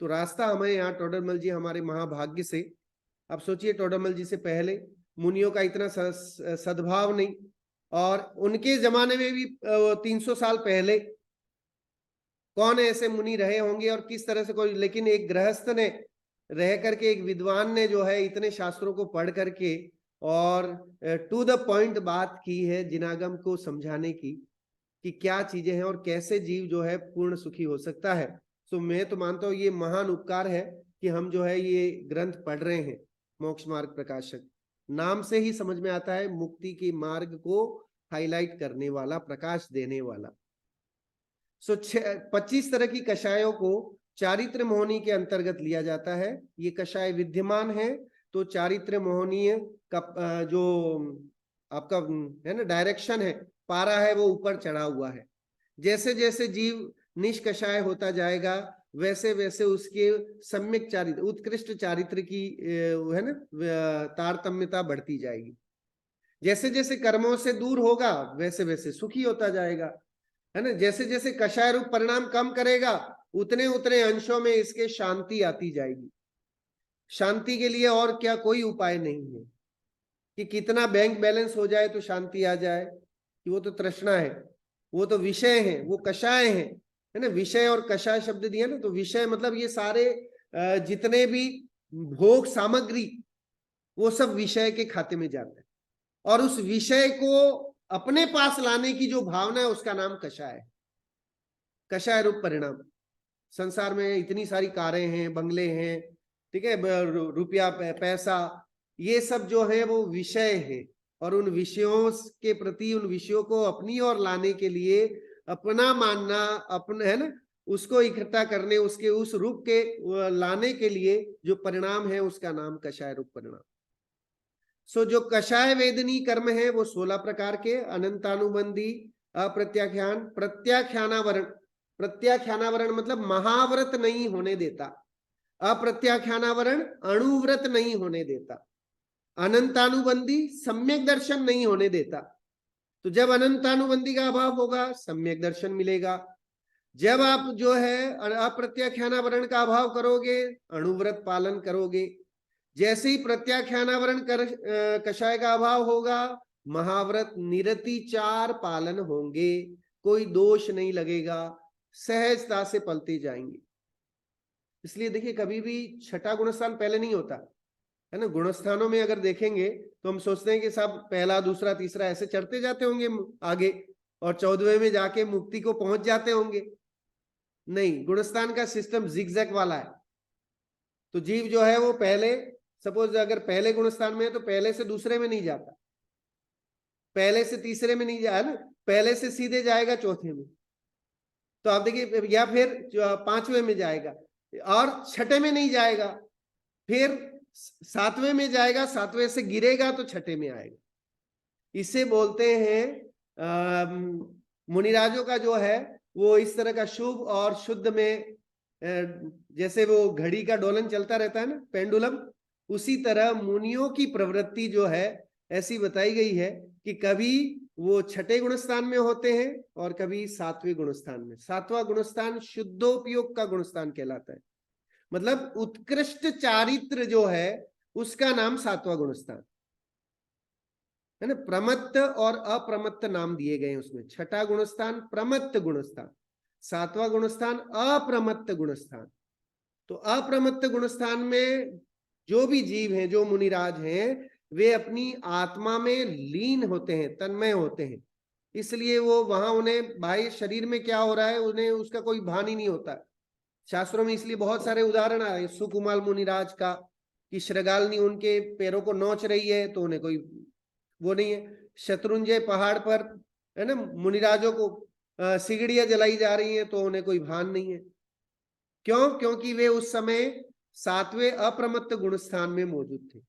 [SPEAKER 1] तो रास्ता हमें यहाँ टोडरमल जी हमारे महाभाग्य से, अब सोचिए टोडरमल जी से पहले मुनियों का इतना सद्भाव नहीं, और उनके जमाने में भी 300 साल पहले कौन ऐसे मुनि रहे होंगे और किस तरह से कोई, लेकिन एक गृहस्थ ने रह करके एक विद्वान ने जो है इतने शास्त्रों को पढ़ करके और टू द पॉइंट बात की है जिनागम को समझाने की कि क्या चीजें हैं और कैसे जीव जो है पूर्ण सुखी हो सकता है। तो मैं तो मानता हूँ ये महान उपकार है कि हम जो है ये ग्रंथ पढ़ रहे हैं। मोक्ष मार्ग प्रकाशक नाम से ही समझ में आता है, मुक्ति के मार्ग को हाईलाइट करने वाला, प्रकाश देने वाला। 25 तरह की कषायों को चारित्र मोहनी के अंतर्गत लिया जाता है। ये कषाय विद्यमान है तो चारित्र मोहनीय का जो आपका है ना डायरेक्शन है, पारा है, वो ऊपर चढ़ा हुआ है। जैसे जैसे जीव निष्कषाय होता जाएगा वैसे वैसे उसके सम्यक चारित्र, उत्कृष्ट चारित्र की है ना तारतम्यता बढ़ती जाएगी। जैसे जैसे कर्मों से दूर होगा वैसे वैसे सुखी होता जाएगा, है ना। जैसे जैसे कषाय रूप परिणाम कम करेगा उतने उतने अंशों में इसके शांति आती जाएगी। शांति के लिए और क्या कोई उपाय नहीं है कि कितना बैंक बैलेंस हो जाए तो शांति आ जाए, कि वो तो तृष्णा है, वो तो विषय है, वो कषाय है ना। विषय और कषाय शब्द दिया ना, तो विषय मतलब ये सारे जितने भी भोग सामग्री वो सब विषय के खाते में जाता है, और उस विषय को अपने पास लाने की जो भावना है उसका नाम कषाय है, कषाय रूप परिणाम। संसार में इतनी सारी कारें हैं, बंगले हैं, ठीक है, रुपया पैसा, ये सब जो है वो विषय है, और उन विषयों के प्रति, उन विषयों को अपनी ओर लाने के लिए अपना मानना, अपना है ना, उसको इकट्ठा करने, उसके उस रूप के लाने के लिए जो परिणाम है उसका नाम कषाय रूप परिणाम। सो जो कषाय वेदनी कर्म है वो 16 प्रकार के, अनंतानुबंधी, अप्रत्याख्यान, प्रत्याख्यानावरण। प्रत्याख्यानावरण मतलब महाव्रत नहीं होने देता, अप्रत्याख्यानावरण अणुव्रत नहीं होने देता, अनंतानुबंधी सम्यक दर्शन नहीं होने देता। तो जब अनंतानुबंधी का अभाव होगा सम्यक दर्शन मिलेगा, जब आप जो है अप्रत्याख्यानावरण का अभाव करोगे अणुव्रत पालन करोगे, जैसे ही प्रत्याख्यानावरण कषाय का अभाव होगा महाव्रत निरतिचार पालन होंगे, कोई दोष नहीं लगेगा, सहजता से पलते जाएंगे। इसलिए देखिए कभी भी छठा गुणस्थान पहले नहीं होता है ना। गुणस्थानों में अगर देखेंगे तो हम सोचते हैं कि सब पहला दूसरा तीसरा ऐसे चढ़ते जाते होंगे आगे, और 14वें में जाके मुक्ति को पहुंच जाते होंगे। नहीं, गुणस्थान का सिस्टम जिगजैग वाला है। तो जीव जो है वो पहले, सपोज अगर पहले गुणस्थान में है तो पहले से दूसरे में नहीं जाता, पहले से तीसरे में नहीं जाए ना, पहले से सीधे जाएगा चौथे में। तो आप देखिए, या फिर 5वें में जाएगा, और छठे में नहीं जाएगा, फिर 7वें में जाएगा, 7वें से गिरेगा तो छठे में आएगा। इसे बोलते हैं मुनिराजों का जो है वो इस तरह का शुभ और शुद्ध में, जैसे वो घड़ी का डोलन चलता रहता है ना, पेंडुलम, उसी तरह मुनियों की प्रवृत्ति जो है ऐसी बताई गई है कि कभी वो छठे गुणस्थान में होते हैं और कभी 7वें गुणस्थान में। 7वां गुणस्थान शुद्धोपयोग का गुणस्थान कहलाता है, मतलब उत्कृष्ट चारित्र जो है उसका नाम 7वां गुणस्थान है ना। प्रमत्त और अप्रमत्त नाम दिए गए हैं उसमें। छठा गुणस्थान प्रमत्त गुणस्थान, 7वां गुणस्थान अप्रमत्त गुणस्थान। तो अप्रमत्त गुणस्थान में जो भी जीव हैं, जो मुनिराज हैं, वे अपनी आत्मा में लीन होते हैं, तन्मय होते हैं, इसलिए वो वहां उन्हें बाह्य शरीर में क्या हो रहा है उन्हें उसका कोई भान ही नहीं होता। शास्त्रों में इसलिए बहुत सारे उदाहरण आए सुकुमाल मुनिराज का, कि श्रृगालनी उनके पैरों को नोच रही है तो उन्हें कोई वो नहीं है। शत्रुंजय पहाड़ पर है ना मुनिराजों को सिगड़ियां जलाई जा रही हैं तो उन्हें कोई भान नहीं है। क्यों? क्योंकि वे उस समय 7वें अप्रमत्त गुण स्थान में मौजूद थे।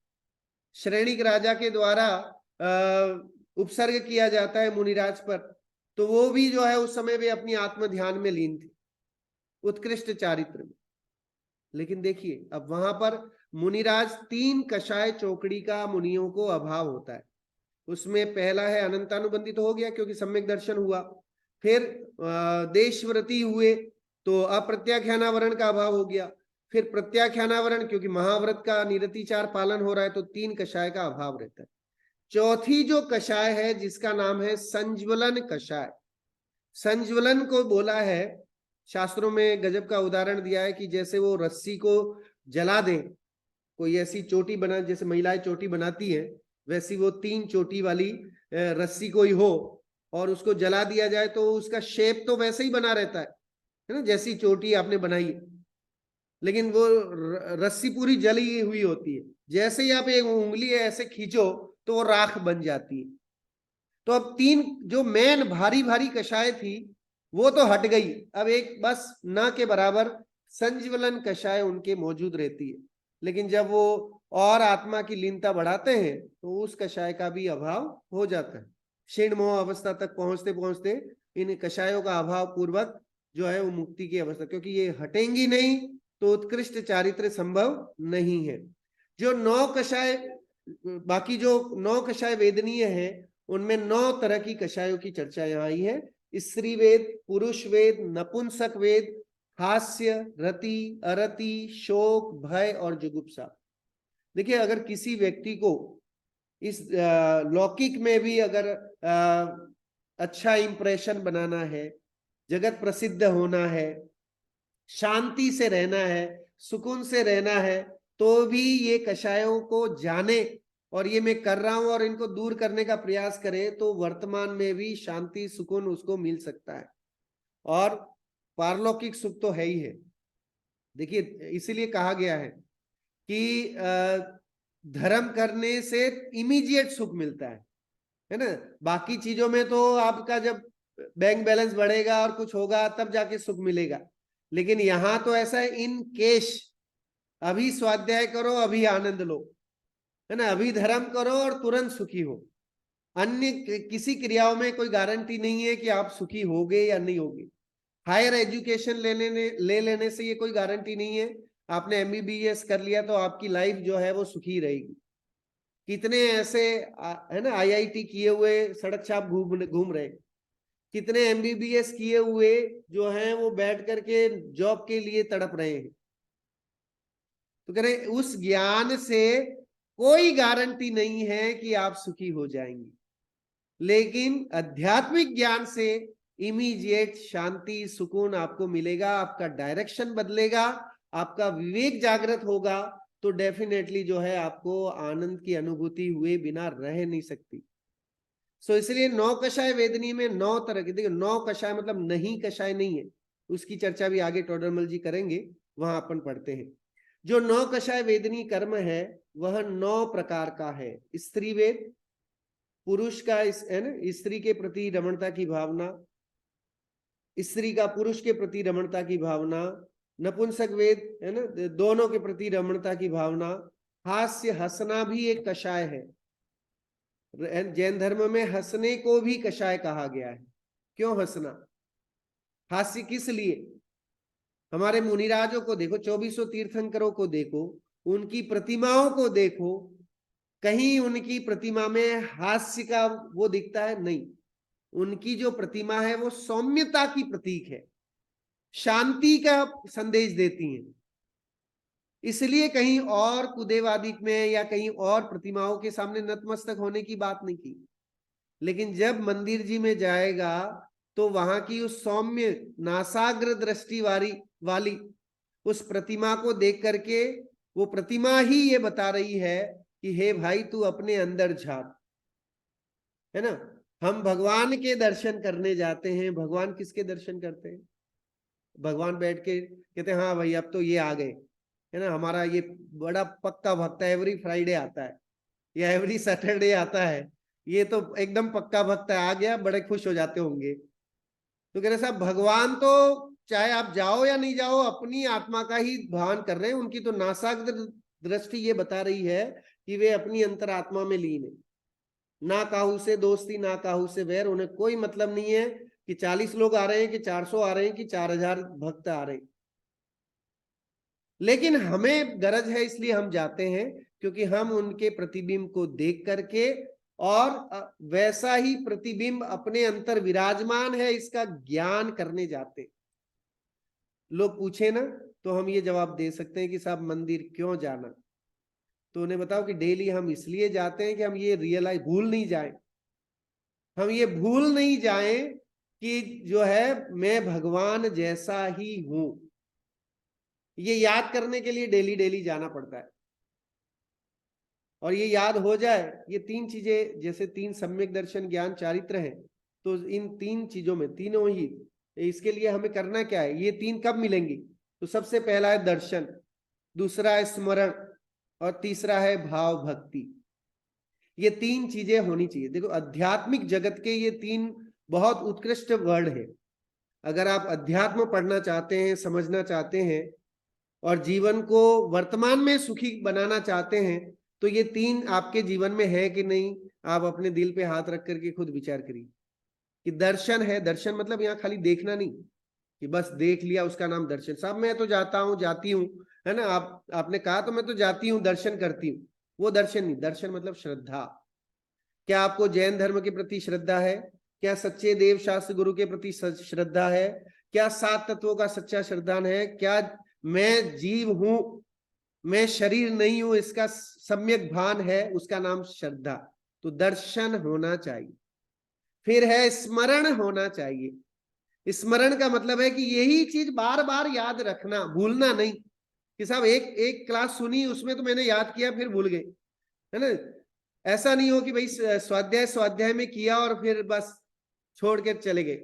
[SPEAKER 1] श्रेणिक राजा के द्वारा उपसर्ग किया जाता है मुनिराज पर, तो वो भी जो है उस समय वे अपनी आत्म ध्यान में लीन थे, उत्कृष्ट चारित्र में। लेकिन देखिए अब वहां पर मुनिराज 3 कषाय चौकड़ी का मुनियों को अभाव होता है। उसमें पहला है अनंतानुबंधी, तो हो गया क्योंकि सम्यक दर्शन हुआ। फिर देशव्रती हुए तो अप्रत्याख्यानावरण का अभाव हो गया। फिर प्रत्याख्यानावरण, क्योंकि महाव्रत का निरतिचार पालन हो रहा है तो 3 कषाय का अभाव रहता है। चौथी जो कषाय है जिसका नाम है संज्वलन कषाय। संज्वलन को बोला है शास्त्रों में, गजब का उदाहरण दिया है कि जैसे वो रस्सी को जला दें, कोई ऐसी चोटी बना, जैसे महिलाएं चोटी बनाती है वैसी वो 3 चोटी वाली रस्सी कोई हो और उसको जला दिया जाए तो उसका शेप तो वैसे ही बना रहता है ना, जैसी चोटी आपने बनाई है, लेकिन वो रस्सी पूरी जली हुई होती है। जैसे ही आप एक उंगली ऐसे खींचो तो वो राख बन जाती है। तो अब 3 जो मेन भारी भारी कषाय थी वो तो हट गई, अब एक बस न के बराबर संजीवलन कषाय उनके मौजूद रहती है। लेकिन जब वो और आत्मा की लीनता बढ़ाते हैं तो उस कषाय का भी अभाव हो जाता है। क्षीण मोह अवस्था तक पहुंचते पहुंचते इन कषायों का अभाव पूर्वक जो है वो मुक्ति की अवस्था, क्योंकि ये हटेंगी नहीं तो उत्कृष्ट चारित्र संभव नहीं है। जो 9 कषाय, बाकी जो 9 कषाय वेदनीय है उनमें 9 तरह की कषायों की चर्चा यहाँ आई है। स्त्री वेद, पुरुष वेद, नपुंसक वेद, हास्य, रति, अरति, शोक, भय और जुगुप्सा। देखिए, अगर किसी व्यक्ति को इस लौकिक में भी अगर अच्छा इंप्रेशन बनाना है, जगत प्रसिद्ध होना है, शांति से रहना है, सुकून से रहना है, तो भी ये कषायों को जाने और ये मैं कर रहा हूं और इनको दूर करने का प्रयास करे तो वर्तमान में भी शांति सुकून उसको मिल सकता है और पारलौकिक सुख तो है ही है। देखिए, इसीलिए कहा गया है कि धर्म करने से इमीडिएट सुख मिलता है ना। बाकी चीजों में तो आपका जब बैंक बैलेंस बढ़ेगा और कुछ होगा तब जाके सुख मिलेगा, लेकिन यहां तो ऐसा है इन केश, अभी स्वाध्याय करो अभी आनंद लो, है ना, अभी धर्म करो और तुरंत सुखी हो। अन्य किसी क्रियाओं में कोई गारंटी नहीं है कि आप सुखी होगे या नहीं होगे। हायर एजुकेशन ले लेने से ये कोई गारंटी नहीं है आपने एमबीबीएस कर लिया तो आपकी लाइफ जो है वो सुखी रहेगी। कितने ऐसे है ना आईआईटी किए हुए सड़क छाप घूम रहे, कितने एमबीबीएस किए हुए जो हैं वो बैठ करके जॉब के लिए तड़प रहे हैं। तो कह रहे उस ज्ञान से कोई गारंटी नहीं है कि आप सुखी हो जाएंगे, लेकिन आध्यात्मिक ज्ञान से इमीडिएट शांति सुकून आपको मिलेगा, आपका डायरेक्शन बदलेगा, आपका विवेक जागृत होगा, तो डेफिनेटली जो है आपको आनंद की अनुभूति हुए बिना रह नहीं सकती। सो इसलिए 9 कषाय वेदनी में 9 तरह के, देखिए 9 कषाय मतलब नहीं कषाय नहीं है, उसकी चर्चा भी आगे टोडरमल जी करेंगे, वहां अपन पढ़ते हैं। जो 9 कषाय वेदनी कर्म है वह 9 प्रकार का है। स्त्री वेद, पुरुष का है ना, स्त्री के प्रति रमणता की भावना, स्त्री का पुरुष के प्रति रमणता की भावना, नपुंसक वेद है ना, दोनों के प्रति रमणता की भावना। हास्य, हंसना भी एक कषाय है। जैन धर्म में हंसने को भी कषाय कहा गया है। क्यों हंसना, हास्य किस लिए? हमारे मुनिराजों को देखो, 2400 तीर्थंकरों को देखो, उनकी प्रतिमाओं को देखो, कहीं उनकी प्रतिमा में हास्य का वो दिखता है? नहीं। उनकी जो प्रतिमा है वो सौम्यता की प्रतीक है, शांति का संदेश देती हैं। इसलिए कहीं और कुदेवादिक में या कहीं और प्रतिमाओं के सामने नतमस्तक होने की बात नहीं की। लेकिन जब मंदिर जी में जाएगा तो वहां की उस सौम्य नासाग्र दृष्टि वाली उस प्रतिमा को देख करके वो प्रतिमा ही ये बता रही है कि हे भाई तू अपने अंदर झांक, है ना। हम भगवान के दर्शन करने जाते हैं, भगवान किसके दर्शन करते हैं? भगवान बैठ के कहते हैं हाँ भाई अब तो ये आ गए, है ना, हमारा ये बड़ा पक्का भक्त है, एवरी फ्राइडे आता है या एवरी सैटरडे आता है, ये तो एकदम पक्का भक्त है, आ गया, बड़े खुश हो जाते होंगे। तो कह रहे साहब भगवान तो चाहे आप जाओ या नहीं जाओ अपनी आत्मा का ही भान कर रहे हैं, उनकी तो नासाग्र दृष्टि ये बता रही है कि वे अपनी अंतरात्मा में लीन है। ना काहू से दोस्ती ना काहू से वैर, उन्हें कोई मतलब नहीं है कि 40 लोग आ रहे हैं कि 400 आ रहे हैं कि 4000 भक्त आ रहे हैं। लेकिन हमें गरज है इसलिए हम जाते हैं क्योंकि हम उनके प्रतिबिंब को देख करके और वैसा ही प्रतिबिंब अपने अंतर विराजमान है इसका ज्ञान करने जाते। लोग पूछे ना तो हम ये जवाब दे सकते हैं कि साहब मंदिर क्यों जाना, तो उन्हें बताओ कि डेली हम इसलिए जाते हैं कि हम ये रियलाइज भूल नहीं जाए, हम ये भूल नहीं जाए कि जो है मैं भगवान जैसा ही हूं। ये याद करने के लिए डेली डेली जाना पड़ता है, और ये याद हो जाए। ये तीन चीजें, जैसे तीन सम्यक दर्शन, ज्ञान, चारित्र है, तो इन तीन चीजों में, तीनों ही, इसके लिए हमें करना क्या है, ये तीन कब मिलेंगी? तो सबसे पहला है दर्शन, दूसरा है स्मरण, और तीसरा है भाव भक्ति। ये तीन चीजें होनी चाहिए। देखो, आध्यात्मिक जगत के ये तीन बहुत उत्कृष्ट वर्ड है। अगर आप अध्यात्म पढ़ना चाहते हैं, समझना चाहते हैं, और जीवन को वर्तमान में सुखी बनाना चाहते हैं, तो ये तीन आपके जीवन में है कि नहीं, आप अपने दिल पे हाथ रख करके खुद विचार करिए कि दर्शन है। दर्शन मतलब यहाँ खाली देखना नहीं कि बस देख लिया उसका नाम दर्शन। साहब मैं तो जाता हूँ, जाती हूँ, है ना, आपने कहा तो मैं तो जाती हूँ, दर्शन करती हूँ, वो दर्शन नहीं। दर्शन मतलब श्रद्धा। क्या आपको जैन धर्म के प्रति श्रद्धा है? क्या सच्चे देव शास्त्र गुरु के प्रति श्रद्धा है? क्या 7 तत्वों का सच्चा श्रद्धान है? क्या मैं जीव हूं, मैं शरीर नहीं हूं, इसका सम्यक भान है? उसका नाम श्रद्धा। तो दर्शन होना चाहिए। फिर है स्मरण होना चाहिए। स्मरण का मतलब है कि यही चीज बार बार याद रखना, भूलना नहीं। कि साहब एक एक क्लास सुनी, उसमें तो मैंने याद किया, फिर भूल गए, है ना। ऐसा नहीं हो कि भाई स्वाध्याय में किया और फिर बस छोड़ के चले गए,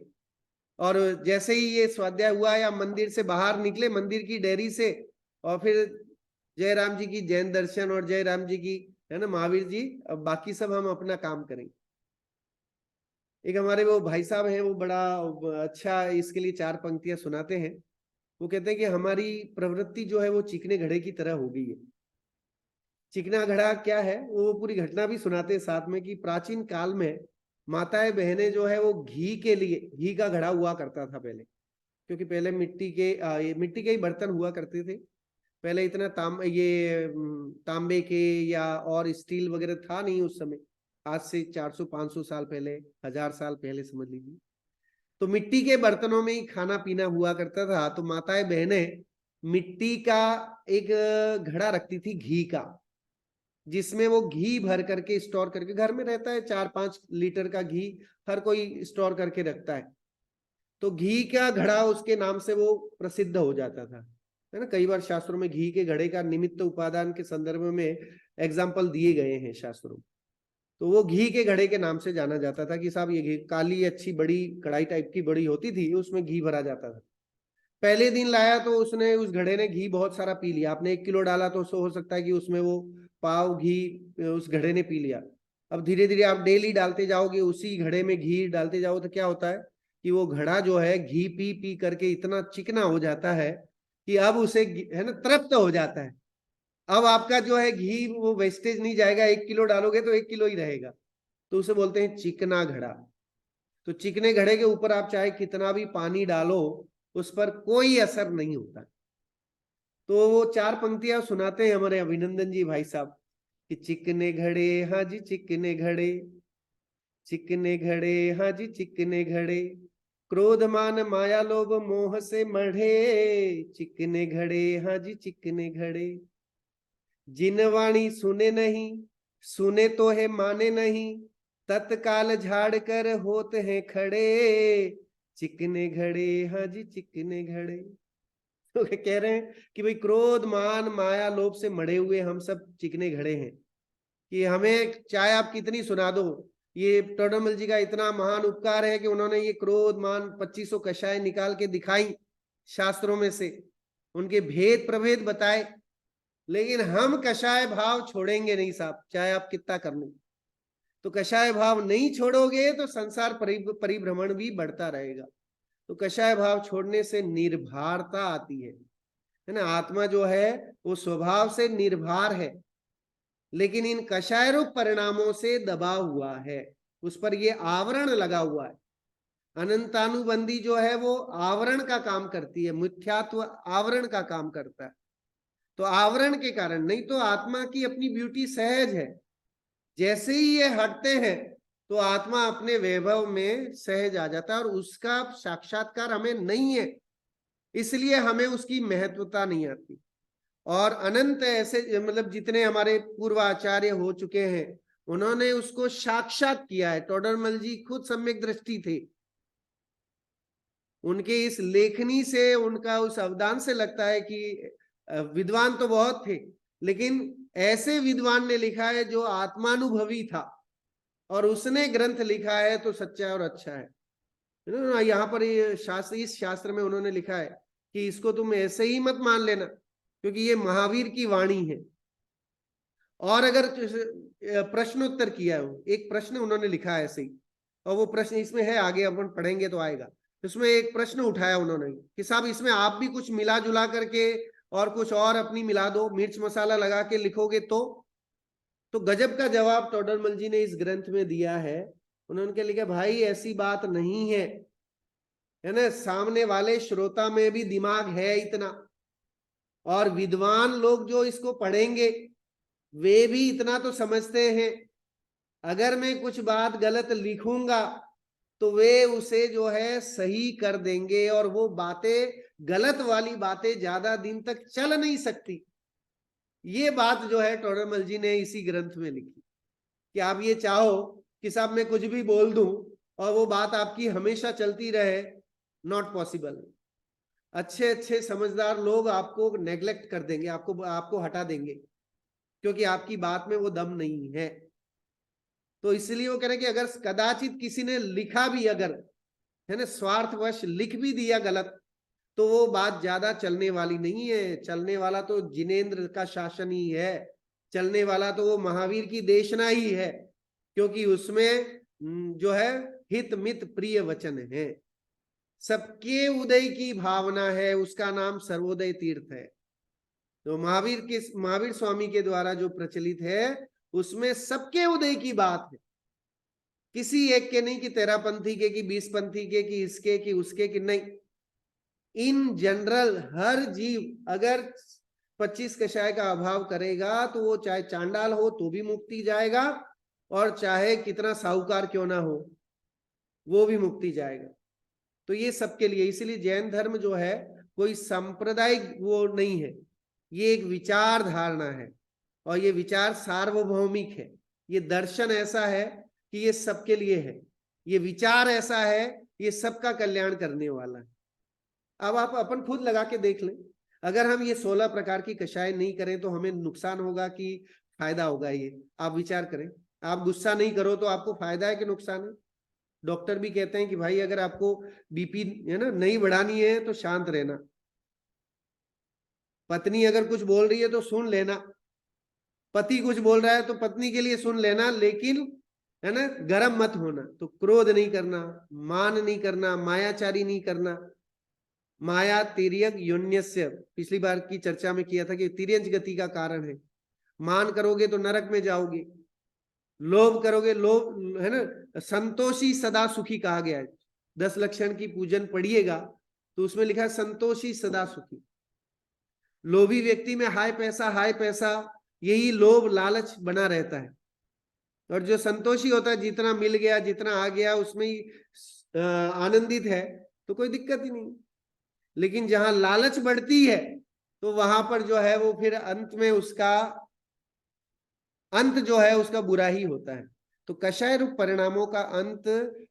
[SPEAKER 1] और जैसे ही ये स्वाध्याय हुआ या मंदिर से बाहर निकले, मंदिर की डेयरी से, और फिर जय राम जी की जैन दर्शन, और जय राम जी की, है ना, महावीर जी, अब बाकी सब हम अपना काम करेंगे। एक हमारे वो भाई साहब हैं, वो बड़ा अच्छा इसके लिए 4 पंक्तियां सुनाते हैं। वो कहते हैं कि हमारी प्रवृत्ति जो है वो चिकने घड़े की तरह हो गई है। चिकना घड़ा क्या है, वो पूरी घटना भी सुनाते हैं साथ में, कि प्राचीन काल में माताएं बहनें जो है वो घी के लिए, घी का घड़ा हुआ करता था पहले, क्योंकि पहले मिट्टी के ही बर्तन हुआ करते थे। पहले इतना तांबे के या और स्टील वगैरह था नहीं उस समय। आज से 400-500 साल पहले, 1000 साल पहले समझ लीजिए। तो मिट्टी के बर्तनों में ही खाना पीना हुआ करता था। तो माताएं बहनें मिट्टी का एक घड़ा रखती थी, घी का, जिसमें वो घी भर करके स्टोर करके, घर में रहता है 4-5 लीटर का घी, हर कोई स्टोर करके रखता है। तो घी का घड़ा उसके नाम से वो प्रसिद्ध हो जाता था, है ना। कई बार शास्त्रों में घी के घड़े का निमित्त उपादान के संदर्भ में एग्जाम्पल दिए गए हैं शास्त्रों। तो वो घी के घड़े के नाम से जाना जाता था कि साहब ये घी, काली अच्छी बड़ी कढ़ाई टाइप की बड़ी होती थी, उसमें घी भरा जाता था। पहले दिन लाया तो उसने, उस घड़े ने घी बहुत सारा पी लिया। आपने 1 किलो डाला तो हो सकता है कि उसमें वो पाव घी उस घड़े ने पी लिया। अब धीरे धीरे आप डेली डालते जाओगे, उसी घड़े में घी डालते जाओ, तो क्या होता है कि वो घड़ा जो है घी पी पी करके इतना चिकना हो जाता है कि अब उसे, है ना, तृप्त हो जाता है। अब आपका जो है घी वो वेस्टेज नहीं जाएगा, 1 किलो डालोगे तो 1 किलो ही रहेगा। तो उसे बोलते हैं चिकना घड़ा। तो चिकने घड़े के ऊपर आप चाहे कितना भी पानी डालो, उस पर कोई असर नहीं होता। तो वो 4 पंक्तियां सुनाते हैं हमारे अभिनंदन जी भाई साहब कि चिकने घड़े, हाँ जी चिकने घड़े, चिकने घड़े, हाँ जी चिकने घड़े, क्रोध मान माया लोभ मोह से मढ़े, चिकने घड़े, हाँ जी चिकने घड़े, जिन वाणी सुने नहीं, सुने तो है माने नहीं, तत्काल झाड़ कर होते हैं खड़े, चिकने घड़े, हाँ जी चिकने घड़े। तो कह रहे हैं कि भाई क्रोध मान माया लोभ से मढ़े हुए हम सब चिकने घड़े हैं, कि हमें चाहे आप कितनी सुना दो। ये टोडरमल जी का इतना महान उपकार है कि उन्होंने ये क्रोध मान 2500 कषाय निकाल के दिखाई शास्त्रों में से, उनके भेद प्रभेद बताए। लेकिन हम कषाय भाव छोड़ेंगे नहीं साहब, चाहे आप कितना कर लो। तो कषाय भाव नहीं छोड़ोगे तो संसार परिभ्रमण भी बढ़ता रहेगा। तो कषाय भाव छोड़ने से निर्भरता आती है ना। आत्मा जो है वो स्वभाव से निर्भर है, लेकिन इन कषाय रूप परिणामों से दबा हुआ है, उस पर ये आवरण लगा हुआ है। अनंतानुबंधी जो है वो आवरण का काम करती है, मिथ्यात्व आवरण का काम करता है। तो आवरण के कारण, नहीं तो आत्मा की अपनी ब्यूटी सहज है। जैसे ही ये हटते हैं तो आत्मा अपने वैभव में सहज आ जाता है, और उसका साक्षात्कार हमें नहीं है, इसलिए हमें उसकी महत्वता नहीं आती। और अनंत ऐसे, मतलब जितने हमारे पूर्व आचार्य हो चुके हैं, उन्होंने उसको साक्षात किया है। टोडरमल जी खुद सम्यक दृष्टि थे। उनके इस लेखनी से, उनका उस अवदान से लगता है कि विद्वान तो बहुत थे, लेकिन ऐसे विद्वान ने लिखा है जो आत्मानुभवी था और उसने ग्रंथ लिखा है तो सच्चा और अच्छा है। यहाँ पर ये शास्त्र, इस शास्त्र में उन्होंने लिखा है कि इसको तुम ऐसे ही मत मान लेना, क्योंकि ये महावीर की वाणी है। और अगर प्रश्नोत्तर किया है, एक प्रश्न उन्होंने लिखा है ऐसे ही, और वो प्रश्न इसमें है, आगे अपन पढ़ेंगे तो आएगा। इसमें एक प्रश्न उठाया उन्होंने कि साहब इसमें आप भी कुछ मिला जुला करके और कुछ और अपनी मिला दो, मिर्च मसाला लगा के लिखोगे तो गजब का जवाब टोडरमल जी ने इस ग्रंथ में दिया है। उन्होंने क्या लिखा, भाई ऐसी बात नहीं है ना, सामने वाले श्रोता में भी दिमाग है इतना, और विद्वान लोग जो इसको पढ़ेंगे वे भी इतना तो समझते हैं। अगर मैं कुछ बात गलत लिखूंगा तो वे उसे जो है सही कर देंगे, और वो बातें, गलत वाली बातें ज्यादा दिन तक चल नहीं सकती। ये बात जो है टोडरमल जी ने इसी ग्रंथ में लिखी कि आप ये चाहो कि साहब मैं कुछ भी बोल दूं और वो बात आपकी हमेशा चलती रहे, नॉट पॉसिबल। अच्छे अच्छे समझदार लोग आपको नेग्लेक्ट कर देंगे, आपको हटा देंगे, क्योंकि आपकी बात में वो दम नहीं है। तो इसलिए वो कह रहे कि अगर कदाचित किसी ने लिखा भी, अगर है ना स्वार्थवश लिख भी दिया गलत, तो वो बात ज्यादा चलने वाली नहीं है। चलने वाला तो जिनेंद्र का शासन ही है, चलने वाला तो वो महावीर की देशना ही है, क्योंकि उसमें जो है हित मित प्रिय वचन है, सबके उदय की भावना है, उसका नाम सर्वोदय तीर्थ है। तो महावीर स्वामी के द्वारा जो प्रचलित है उसमें सबके उदय की बात है, किसी एक के नहीं कि 13 पंथी के, कि 20 पंथी के, कि इसके कि उसके, कि नहीं, इन जनरल हर जीव अगर 25 कषाय का अभाव करेगा तो वो चाहे चांडाल हो तो भी मुक्ति जाएगा, और चाहे कितना साहूकार क्यों ना हो वो भी मुक्ति जाएगा। तो ये सबके लिए, इसलिए जैन धर्म जो है कोई सांप्रदायिक वो नहीं है, ये एक विचार धारणा है, और ये विचार सार्वभौमिक है। ये दर्शन ऐसा है कि ये सबके लिए है, ये विचार ऐसा है ये सबका कल्याण करने वाला है। अब आप अपन खुद लगा के देख लें, अगर हम ये 16 प्रकार की कषाय नहीं करें तो हमें नुकसान होगा कि फायदा होगा, ये आप विचार करें। आप गुस्सा नहीं करो तो आपको फायदा है कि नुकसान है? डॉक्टर भी कहते हैं कि भाई अगर आपको बीपी है ना नहीं बढ़ानी है तो शांत रहना, पत्नी अगर कुछ बोल रही है तो सुन लेना, पति कुछ बोल रहा है तो पत्नी के लिए सुन लेना, लेकिन है ना गरम मत होना। तो क्रोध नहीं करना, मान नहीं करना, मायाचारी नहीं करना। माया तिर्यक योन्यस्य, पिछली बार की चर्चा में किया था कि तिर्यंच गति का कारण है। मान करोगे तो नरक में जाओगे, लोभ करोगे, लोभ है ना संतोषी सदा सुखी कहा गया है। 10 लक्षण की पूजन पढ़िएगा तो उसमें लिखा है संतोषी सदा सुखी। लोभी व्यक्ति में हाय पैसा यही लोभ लालच बना रहता है, और जो संतोषी होता है जितना मिल गया जितना आ गया उसमें ही आनंदित है, तो कोई दिक्कत ही नहीं। लेकिन जहां लालच बढ़ती है तो वहां पर जो है वो फिर अंत में उसका अंत जो है उसका बुरा ही होता है। तो कषाय रूप परिणामों का अंत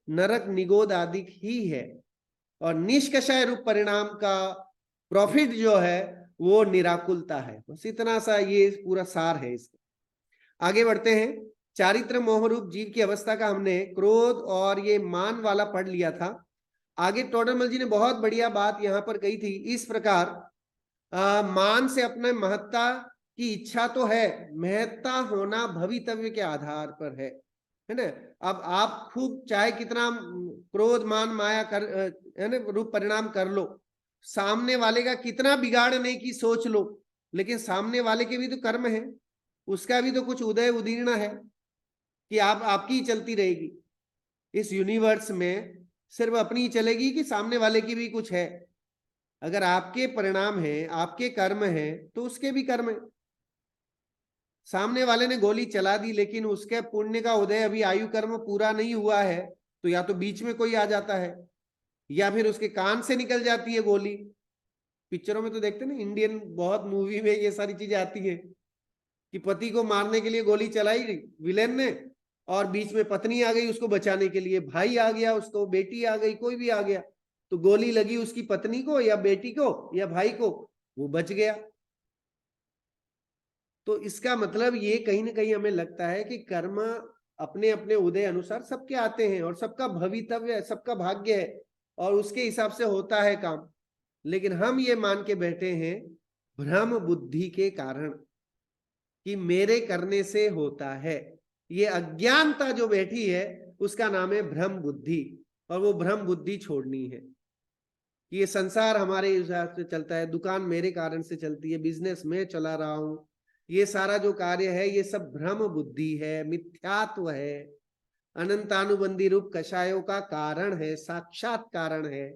[SPEAKER 1] नरक निगोद आदि ही है, और निष्कषाय रूप परिणाम का प्रॉफिट जो है वो निराकुलता है। बस इतना सा ये पूरा सार है इसका। आगे बढ़ते हैं। चारित्र मोह रूप जीव की अवस्था का हमने क्रोध और ये मान वाला पढ़ लिया था। आगे टोडरमल जी ने बहुत बढ़िया बात यहाँ पर कही थी, इस प्रकार मान से अपने महत्ता की इच्छा तो है, महत्ता होना भवितव्य के आधार पर है ना। अब आप खूब चाहे कितना क्रोध मान माया कर है ना रूप परिणाम कर लो, सामने वाले का कितना बिगाड़ने की सोच लो, लेकिन सामने वाले के भी तो कर्म है, उसका भी तो कुछ उदय उदीर्ण है कि आप आपकी ही चलती रहेगी। इस यूनिवर्स में सिर्फ अपनी ही चलेगी कि सामने वाले की भी कुछ है? अगर आपके परिणाम है, आपके कर्म है, तो उसके भी कर्म है। सामने वाले ने गोली चला दी लेकिन उसके पुण्य का उदय अभी आयु कर्म पूरा नहीं हुआ है, तो या तो बीच में कोई आ जाता है या फिर उसके कान से निकल जाती है गोली। पिक्चरों में तो देखते ना, इंडियन बहुत मूवी में ये सारी चीजें आती है कि पति को मारने के लिए गोली चलाई विलेन ने, और बीच में पत्नी आ गई उसको बचाने के लिए, भाई आ गया उसको, बेटी आ गई, कोई भी आ गया, तो गोली लगी उसकी पत्नी को या बेटी को या भाई को, वो बच गया। तो इसका मतलब ये कहीं ना कहीं हमें लगता है कि कर्म अपने अपने उदय अनुसार सबके आते हैं और सबका भवितव्य है, सबका भाग्य है और उसके हिसाब से होता है काम। लेकिन हम ये मान के बैठे हैं भ्रम बुद्धि के कारण कि मेरे करने से होता है। ये अज्ञानता जो बैठी है उसका नाम है भ्रम बुद्धि, और वो भ्रम बुद्धि छोड़नी है। ये संसार हमारे हिसाब से चलता है, दुकान मेरे कारण से चलती है, बिजनेस मैं चला रहा हूं, ये सारा जो कार्य है ये सब भ्रम बुद्धि है, मिथ्यात्व है, अनंतानुबंधी रूप कषायों का कारण है, साक्षात कारण है।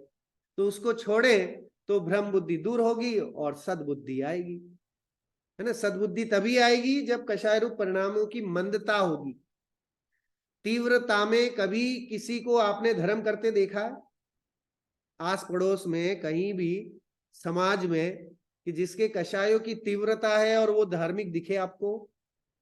[SPEAKER 1] तो उसको छोड़े तो भ्रम बुद्धि दूर होगी और सद्बुद्धि आएगी, है ना। सद्बुद्धि तभी आएगी जब कषाय रूप परिणामों की मंदता होगी। तीव्रता में कभी किसी को आपने धर्म करते देखा है आस पड़ोस में कहीं भी, समाज में, कि जिसके कषायों की तीव्रता है और वो धार्मिक दिखे आपको?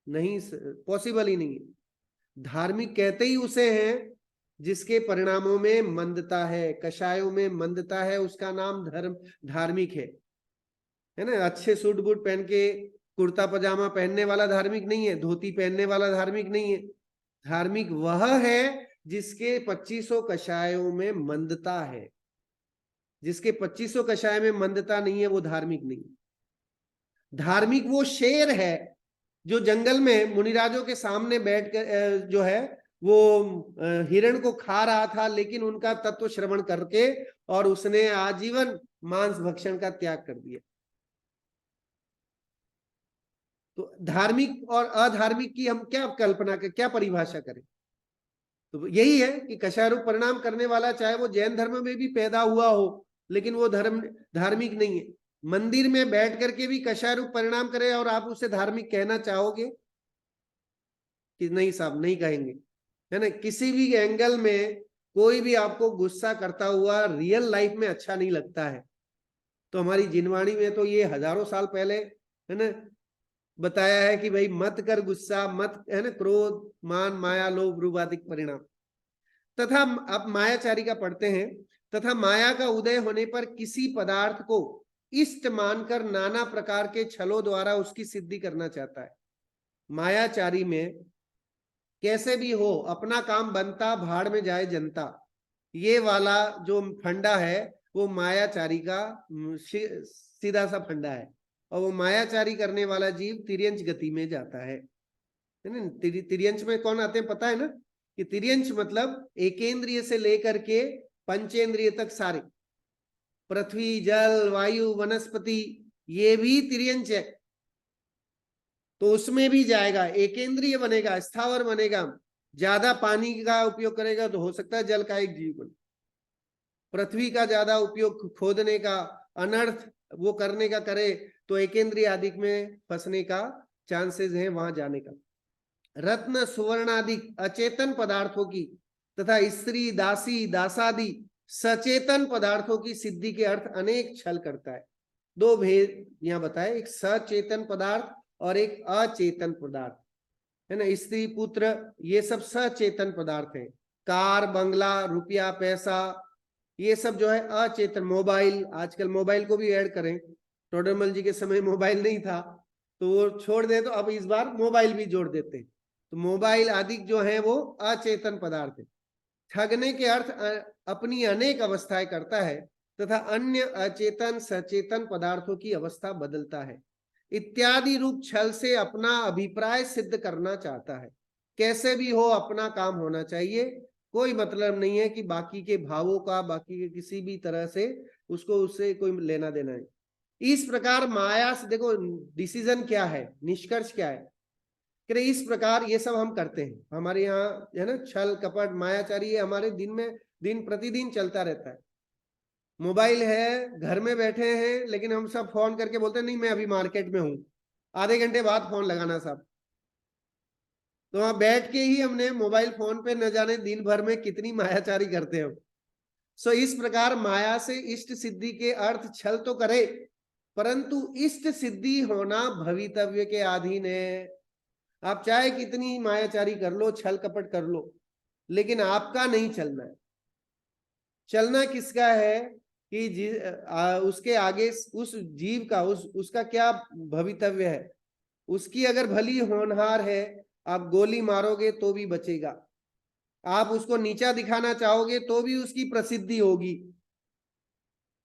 [SPEAKER 1] नहीं, पॉसिबल ही नहीं है। धार्मिक कहते ही उसे हैं जिसके परिणामों में मंदता है, कषायों में मंदता है, उसका नाम धर्म धार्मिक है ना। अच्छे सूट बूट पहन के कुर्ता पजामा पहनने वाला धार्मिक नहीं है, धोती पहनने वाला धार्मिक नहीं है। धार्मिक वह है जिसके 2500 कषायों में मंदता है। जिसके 2500 कषाय में मंदता नहीं है वो धार्मिक नहीं। धार्मिक वो शेर है जो जंगल में मुनिराजों के सामने बैठ कर जो है वो हिरण को खा रहा था, लेकिन उनका तत्व श्रवण करके और उसने आजीवन मांस भक्षण का त्याग कर दिया। तो धार्मिक और अधार्मिक की हम क्या कल्पना करें, क्या परिभाषा करें? तो यही है कि कषाय रूप परिणाम करने वाला चाहे वो जैन धर्म में भी पैदा हुआ हो, लेकिन वो धर्म धार्मिक नहीं है। मंदिर में बैठ करके भी कषाय रूप परिणाम करे और आप उसे धार्मिक कहना चाहोगे कि नहीं साहब, नहीं कहेंगे, है ना। किसी भी एंगल में कोई भी आपको गुस्सा करता हुआ रियल लाइफ में अच्छा नहीं लगता है। तो हमारी जिनवाणी में तो ये हजारों साल पहले, है ना, बताया है कि भाई मत कर गुस्सा, मत, है ना, क्रोध मान माया लोभ रूपाधिक परिणाम। तथा अब मायाचारी का पढ़ते हैं। तथा माया का उदय होने पर किसी पदार्थ को इष्ट मानकर नाना प्रकार के छलों द्वारा उसकी सिद्धि करना चाहता है। मायाचारी में कैसे भी हो अपना काम बनता, भाड़ में जाए जनता, ये वाला जो फंडा है वो मायाचारी का सीधा सा फंडा है। और वो मायाचारी करने वाला जीव तिर्यंच गति में जाता है ना। तिर्यंच में कौन आते हैं पता है ना? कि तिर्यंच मतलब एकेंद्रिय से लेकर के पंचेंद्रिय तक सारे, पृथ्वी जल वायु वनस्पति, ये भी तिर्यंच है। तो उसमें भी जाएगा, एकेंद्रिय बनेगा, स्थावर बनेगा। ज्यादा पानी का उपयोग करेगा तो हो सकता है जल का एक जीव बने। पृथ्वी का ज्यादा उपयोग खोदने का, अनर्थ वो करने का करे तो एकेंद्रिय आदि में फंसने का चांसेस है, वहां जाने का। रत्न सुवर्ण आदि अचेतन पदार्थों की तथा स्त्री दासी दासादि सचेतन पदार्थों की सिद्धि के अर्थ अनेक छल करता है। दो भेद यहां बताए, एक सचेतन पदार्थ और एक अचेतन पदार्थ, है ना। स्त्री पुत्र ये सब सचेतन पदार्थ हैं। कार बंगला रुपया पैसा ये सब जो है अचेतन। मोबाइल, आजकल मोबाइल को भी ऐड करें, टोडरमल जी के समय मोबाइल नहीं था तो वो छोड़ दे, तो अब इस बार मोबाइल भी जोड़ देते हैं। तो मोबाइल आदि जो है वो अचेतन पदार्थ है। ठगने के अर्थ अपनी अनेक अवस्थाएं करता है तथा अन्य अचेतन सचेतन पदार्थों की अवस्था बदलता है इत्यादि रूप छल से अपना अभिप्राय सिद्ध करना चाहता है। कैसे भी हो अपना काम होना चाहिए, कोई मतलब नहीं है कि बाकी के भावों का, बाकी के किसी भी तरह से उसको उससे कोई लेना देना है। इस प्रकार माया से देखो डिसीजन क्या है, निष्कर्ष क्या है कि इस प्रकार ये सब हम करते हैं। हमारे यहाँ है ना छल कपट मायाचारी ये हमारे दिन में दिन प्रतिदिन चलता रहता है। मोबाइल है, घर में बैठे हैं, लेकिन हम सब फोन करके बोलते हैं नहीं मैं अभी मार्केट में हूं, आधे घंटे बाद फोन लगाना साहब। तो वहां बैठ के ही हमने मोबाइल फोन पे न जाने दिन भर में कितनी मायाचारी करते हैं। सो इस प्रकार माया से इष्ट सिद्धि के अर्थ छल तो करे, परंतु इष्ट सिद्धि होना भवितव्य के अधीन है। आप चाहे कितनी मायाचारी कर लो, छल कपट कर लो, लेकिन आपका नहीं चलना है। चलना किसका है कि उसके आगे उस जीव का उसका क्या भवितव्य है, उसकी अगर भली होनहार है, आप गोली मारोगे तो भी बचेगा, आप उसको नीचा दिखाना चाहोगे तो भी उसकी प्रसिद्धि होगी,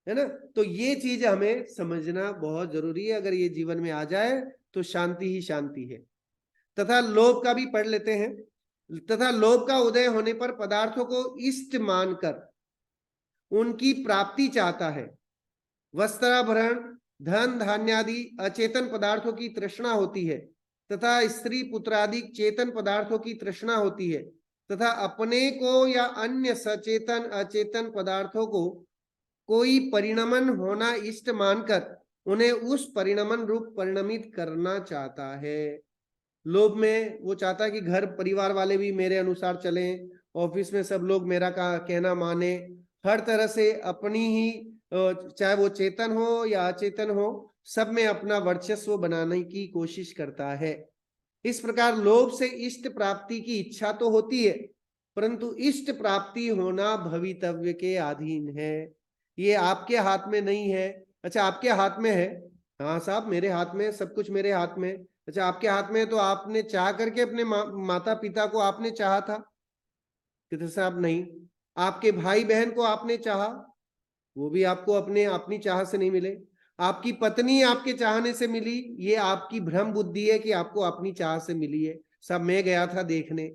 [SPEAKER 1] है ना। तो ये चीज हमें समझना बहुत जरूरी है। अगर ये जीवन में आ जाए तो शांति ही शांति है। तथा लोभ का भी पढ़ लेते हैं। तथा लोभ का उदय होने पर पदार्थों को इष्ट मानकर उनकी प्राप्ति चाहता है। वस्त्राभरण, धन धान्यादि अचेतन पदार्थों की तृष्णा होती है, तथा स्त्री पुत्रादि चेतन पदार्थों की तृष्णा होती है। तथा अपने को या अन्य सचेतन अचेतन पदार्थों को कोई परिणमन होना इष्ट मानकर उन्हें उस परिणमन रूप परिणमित करना चाहता है। लोभ में वो चाहता है कि घर परिवार वाले भी मेरे अनुसार चलें, ऑफिस में सब लोग मेरा कहना माने, हर तरह से अपनी ही, चाहे वो चेतन हो या अचेतन हो, सब में अपना वर्चस्व बनाने की कोशिश करता है। इस प्रकार लोभ से इष्ट प्राप्ति की इच्छा तो होती है, परंतु इष्ट प्राप्ति होना भवितव्य के अधीन है। ये आपके हाथ में नहीं है। अच्छा, आपके हाथ में है? हाँ साहब, मेरे हाथ में, सब कुछ मेरे हाथ में। अच्छा, आपके हाथ में है तो आपने चाह करके अपने माता पिता को आपने चाहा था? कितने साहब नहीं। आपके भाई बहन को आपने चाहा, वो भी आपको अपनी चाह से नहीं मिले। आपकी पत्नी आपके चाहने से मिली, ये आपकी भ्रम बुद्धि है कि आपको अपनी चाह से मिली है। सब मैं गया था देखने,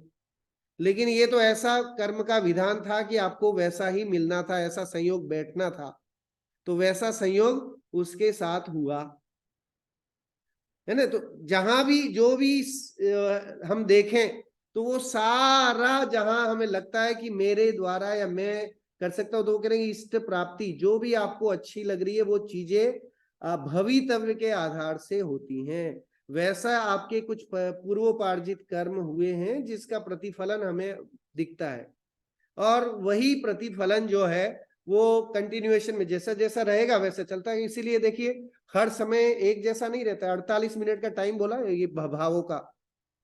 [SPEAKER 1] लेकिन ये तो ऐसा कर्म का विधान था कि आपको वैसा ही मिलना था, ऐसा संयोग बैठना था, तो वैसा संयोग उसके साथ हुआ, है ना। तो जहां भी जो भी हम देखें तो वो सारा, जहां हमें लगता है कि मेरे द्वारा या मैं कर सकता हूं, तो वो करेंगे इष्ट प्राप्ति, जो भी आपको अच्छी लग रही है वो चीजें भवितव्य के आधार से होती हैं। वैसा आपके कुछ पूर्वोपार्जित कर्म हुए हैं जिसका प्रतिफलन हमें दिखता है, और वही प्रतिफलन जो है वो कंटिन्यूएशन में जैसा जैसा रहेगा वैसा चलता है। इसीलिए देखिए, हर समय एक जैसा नहीं रहता। 48 मिनट का टाइम बोला ये भावों का,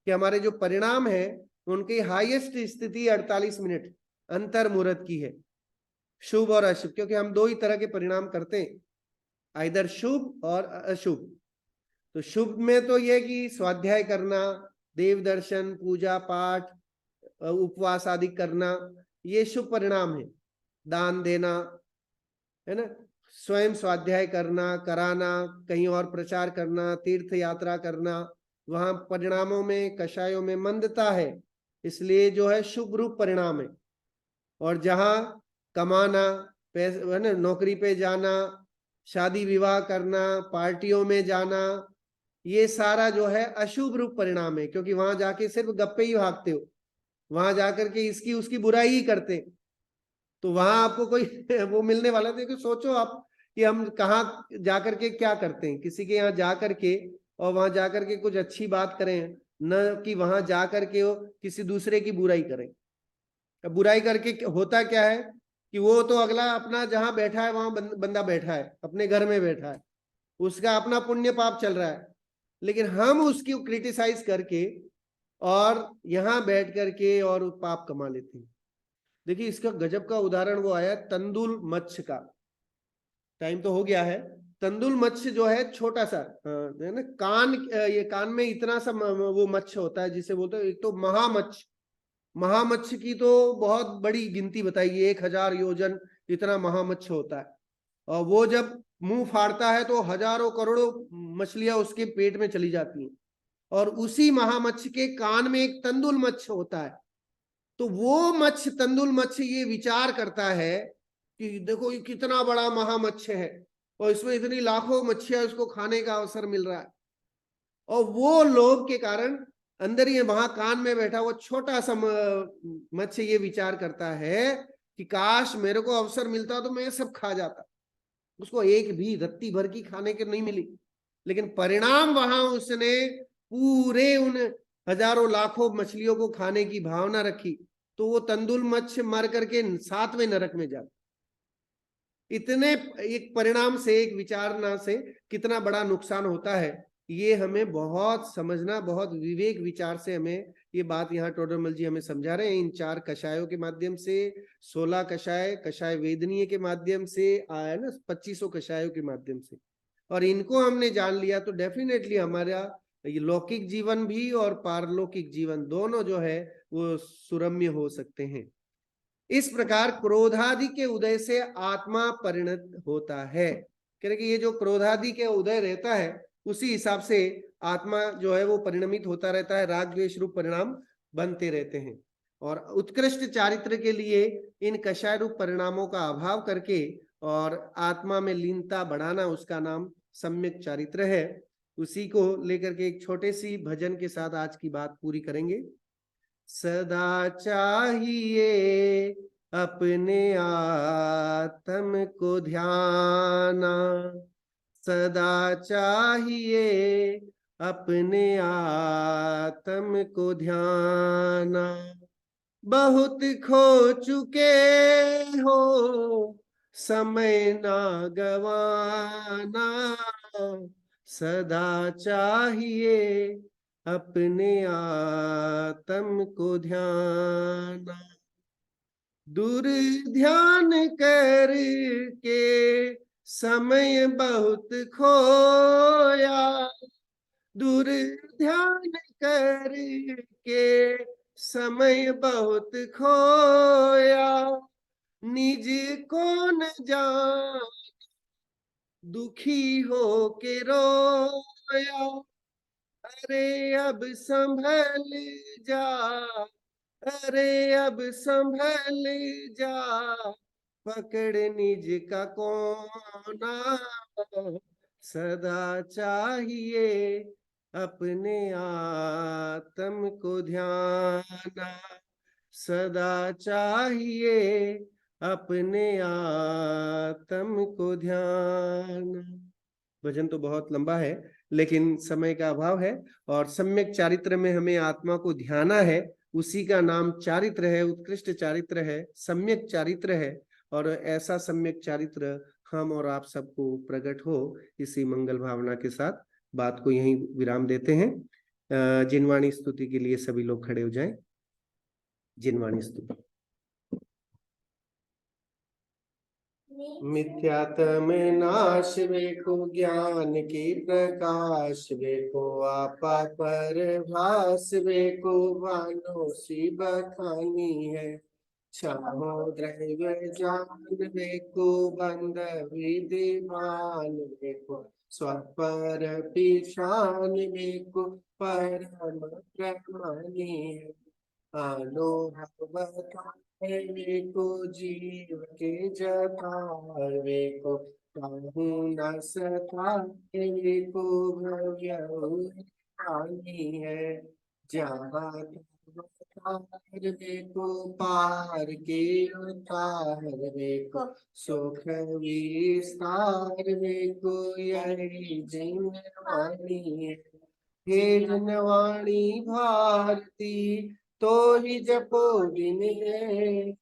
[SPEAKER 1] कि हमारे जो परिणाम है उनकी हाईएस्ट स्थिति 48 मिनट अंतर मुहूर्त की है, शुभ और अशुभ, क्योंकि हम दो ही तरह के परिणाम करते हैं, आइदर शुभ और अशुभ। तो शुभ में तो यह कि स्वाध्याय करना, देव दर्शन, पूजा पाठ, उपवास आदि करना, ये शुभ परिणाम है। दान देना, है ना, स्वयं स्वाध्याय करना, कराना, कहीं और प्रचार करना, तीर्थ यात्रा करना, वहां परिणामों में, कषायों में मंदता है, इसलिए जो है शुभ रूप परिणाम है। और जहां कमाना, पैसे, है ना, नौकरी पे जाना, शादी विवाह करना, पार्टियों में जाना, ये सारा जो है अशुभ रूप परिणाम है, क्योंकि वहां जाके सिर्फ गप्पे ही भागते हो, वहां जाकर के इसकी उसकी बुराई ही करते, तो वहां आपको कोई वो मिलने वाला नहीं। देखो, सोचो आप कि हम कहाँ जाकर के क्या करते हैं, किसी के यहाँ जाकर के, और वहां जाकर के कुछ अच्छी बात करें, न कि वहां जाकर के वो किसी दूसरे की बुराई करें। अब बुराई करके होता क्या है कि वो तो अगला अपना जहां बैठा है वहां बंदा बैठा है, अपने घर में बैठा है, उसका अपना पुण्य पाप चल रहा है, लेकिन हम उसकी क्रिटिसाइज करके और यहाँ बैठ करके और पाप कमा लेते हैं। देखिए, इसका गजब का उदाहरण वो आया तंदुल मत्स्य का। टाइम तो हो गया है। तंदुल मत्स्य जो है छोटा सा, है ना, कान, ये कान में इतना सा वो मत्स्य होता है जिसे बोलते हैं। एक तो महामत्स्य, महामत्स्य की तो बहुत बड़ी गिनती बताई, 1000 योजन इतना महामत्स्य होता है, और वो जब मुंह फाड़ता है तो हजारों करोड़ों मछलियां उसके पेट में चली जाती हैं, और उसी महामत्स्य के कान में एक तंदुल मत्स्य होता है। तो वो मत्स्य, तंदुल मत्स्य, ये विचार करता है कि देखो ये कितना बड़ा महामत्स्य है, और इसमें इतनी लाखों मच्छियां इसको खाने का अवसर मिल रहा है, और वो लोभ के कारण अंदर ही वहां कान में बैठा वो छोटा सा मत्स्य ये विचार करता है कि काश मेरे को अवसर मिलता तो मैं सब खा जाता। उसको एक भी रत्ती भर की खाने के नहीं मिली, लेकिन परिणाम वहां उसने पूरे उन हजारों लाखों मछलियों को खाने की भावना रखी, तो वो तंदुल मत्स्य मर करके 7वें नरक में जाता। इतने एक परिणाम से, एक विचारना से कितना बड़ा नुकसान होता है, ये हमें बहुत समझना, बहुत विवेक विचार से हमें ये बात यहाँ टोडरमल जी हमें समझा रहे हैं, इन 4 कषायों के माध्यम से, 16 कषाय, कषाय वेदनीय के माध्यम से आया ना, 2500 कषायों के माध्यम से। और इनको हमने जान लिया तो डेफिनेटली हमारा ये लौकिक जीवन भी और पारलौकिक जीवन दोनों जो है वो सुरम्य हो सकते हैं। इस प्रकार क्रोधादि के उदय से आत्मा परिणत होता है। कह रहे कि ये जो क्रोधादि के उदय रहता है उसी हिसाब से आत्मा जो है वो परिणमित होता रहता है, राग द्वेष रूप परिणाम बनते रहते हैं। और उत्कृष्ट चारित्र के लिए इन कषाय रूप परिणामों का अभाव करके और आत्मा में लीनता बढ़ाना, उसका नाम सम्यक चारित्र है। उसी को लेकर के एक छोटे सी भजन के साथ आज की बात पूरी करेंगे। सदा चाहिए अपने आत्म को ध्याना, सदा चाहिए अपने आत्म को ध्याना, बहुत खो चुके हो समय ना गवाना, सदा चाहिए अपने आत्म को ध्याना, दूर ध्यान करके समय बहुत खोया, दूर ध्यान करके समय बहुत खोया, निज को न जान दुखी हो के रोया, अरे अब संभल जा, अरे अब संभल जा, पकड़ निज का कोना, सदा चाहिए अपने आत्म को ध्याना, सदा चाहिए अपने आत्म को ध्याना। भजन तो बहुत लंबा है लेकिन समय का अभाव है, और सम्यक चारित्र में हमें आत्मा को ध्याना है, उसी का नाम चारित्र है, उत्कृष्ट चारित्र है, सम्यक चारित्र है। और ऐसा सम्यक चारित्र हम और आप सबको प्रकट हो, इसी मंगल भावना के साथ बात को यहीं विराम देते हैं। जिनवाणी स्तुति के लिए सभी लोग खड़े हो जाएं। जिनवाणी स्तुति। मिथ्यात्म नाश वेको ज्ञान की प्रकाश वेको आपा पर भास वेको भानो सी बखानी है, छाहो द्रव्य जान वेको बंद विधिमान वेको स्वपर पिशान वेको परम प्रमाणी है, अनुभव को जीव के जतावे को कहूँ न सतावे को भव्य पानी है, जहाँ को पार के उतार को सुख विस्तार को यही जिनवाणी है, हे जिनवाणी भारती तो ही जपो दिन है,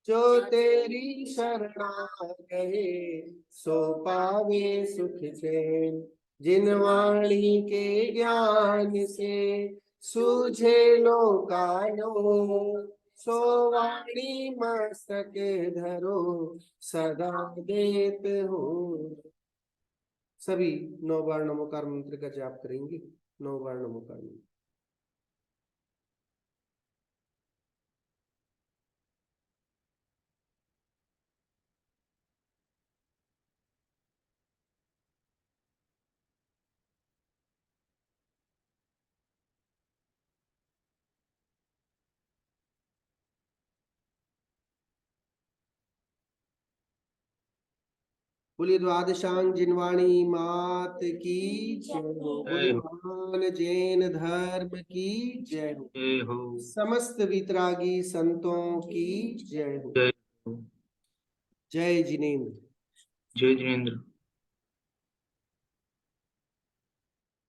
[SPEAKER 1] जो तेरी शरणा गए सो पावे सुख चैन, जिनवाणी के ज्ञान से सूझे लोकानो, सो वाणी मस्तक धरो सदा देत हो। सभी 9 बार नमोकार मंत्र का जाप करेंगे। 9 बार नमोकार मंत्र। बोलिए द्वादशांग जिनवाणी मात की जय हो। बोलिए महान जैन धर्म की जय हो। समस्त वितरागी संतों की जय हो। जय जिनेन्द्र।
[SPEAKER 2] जय जिनेन्द्र।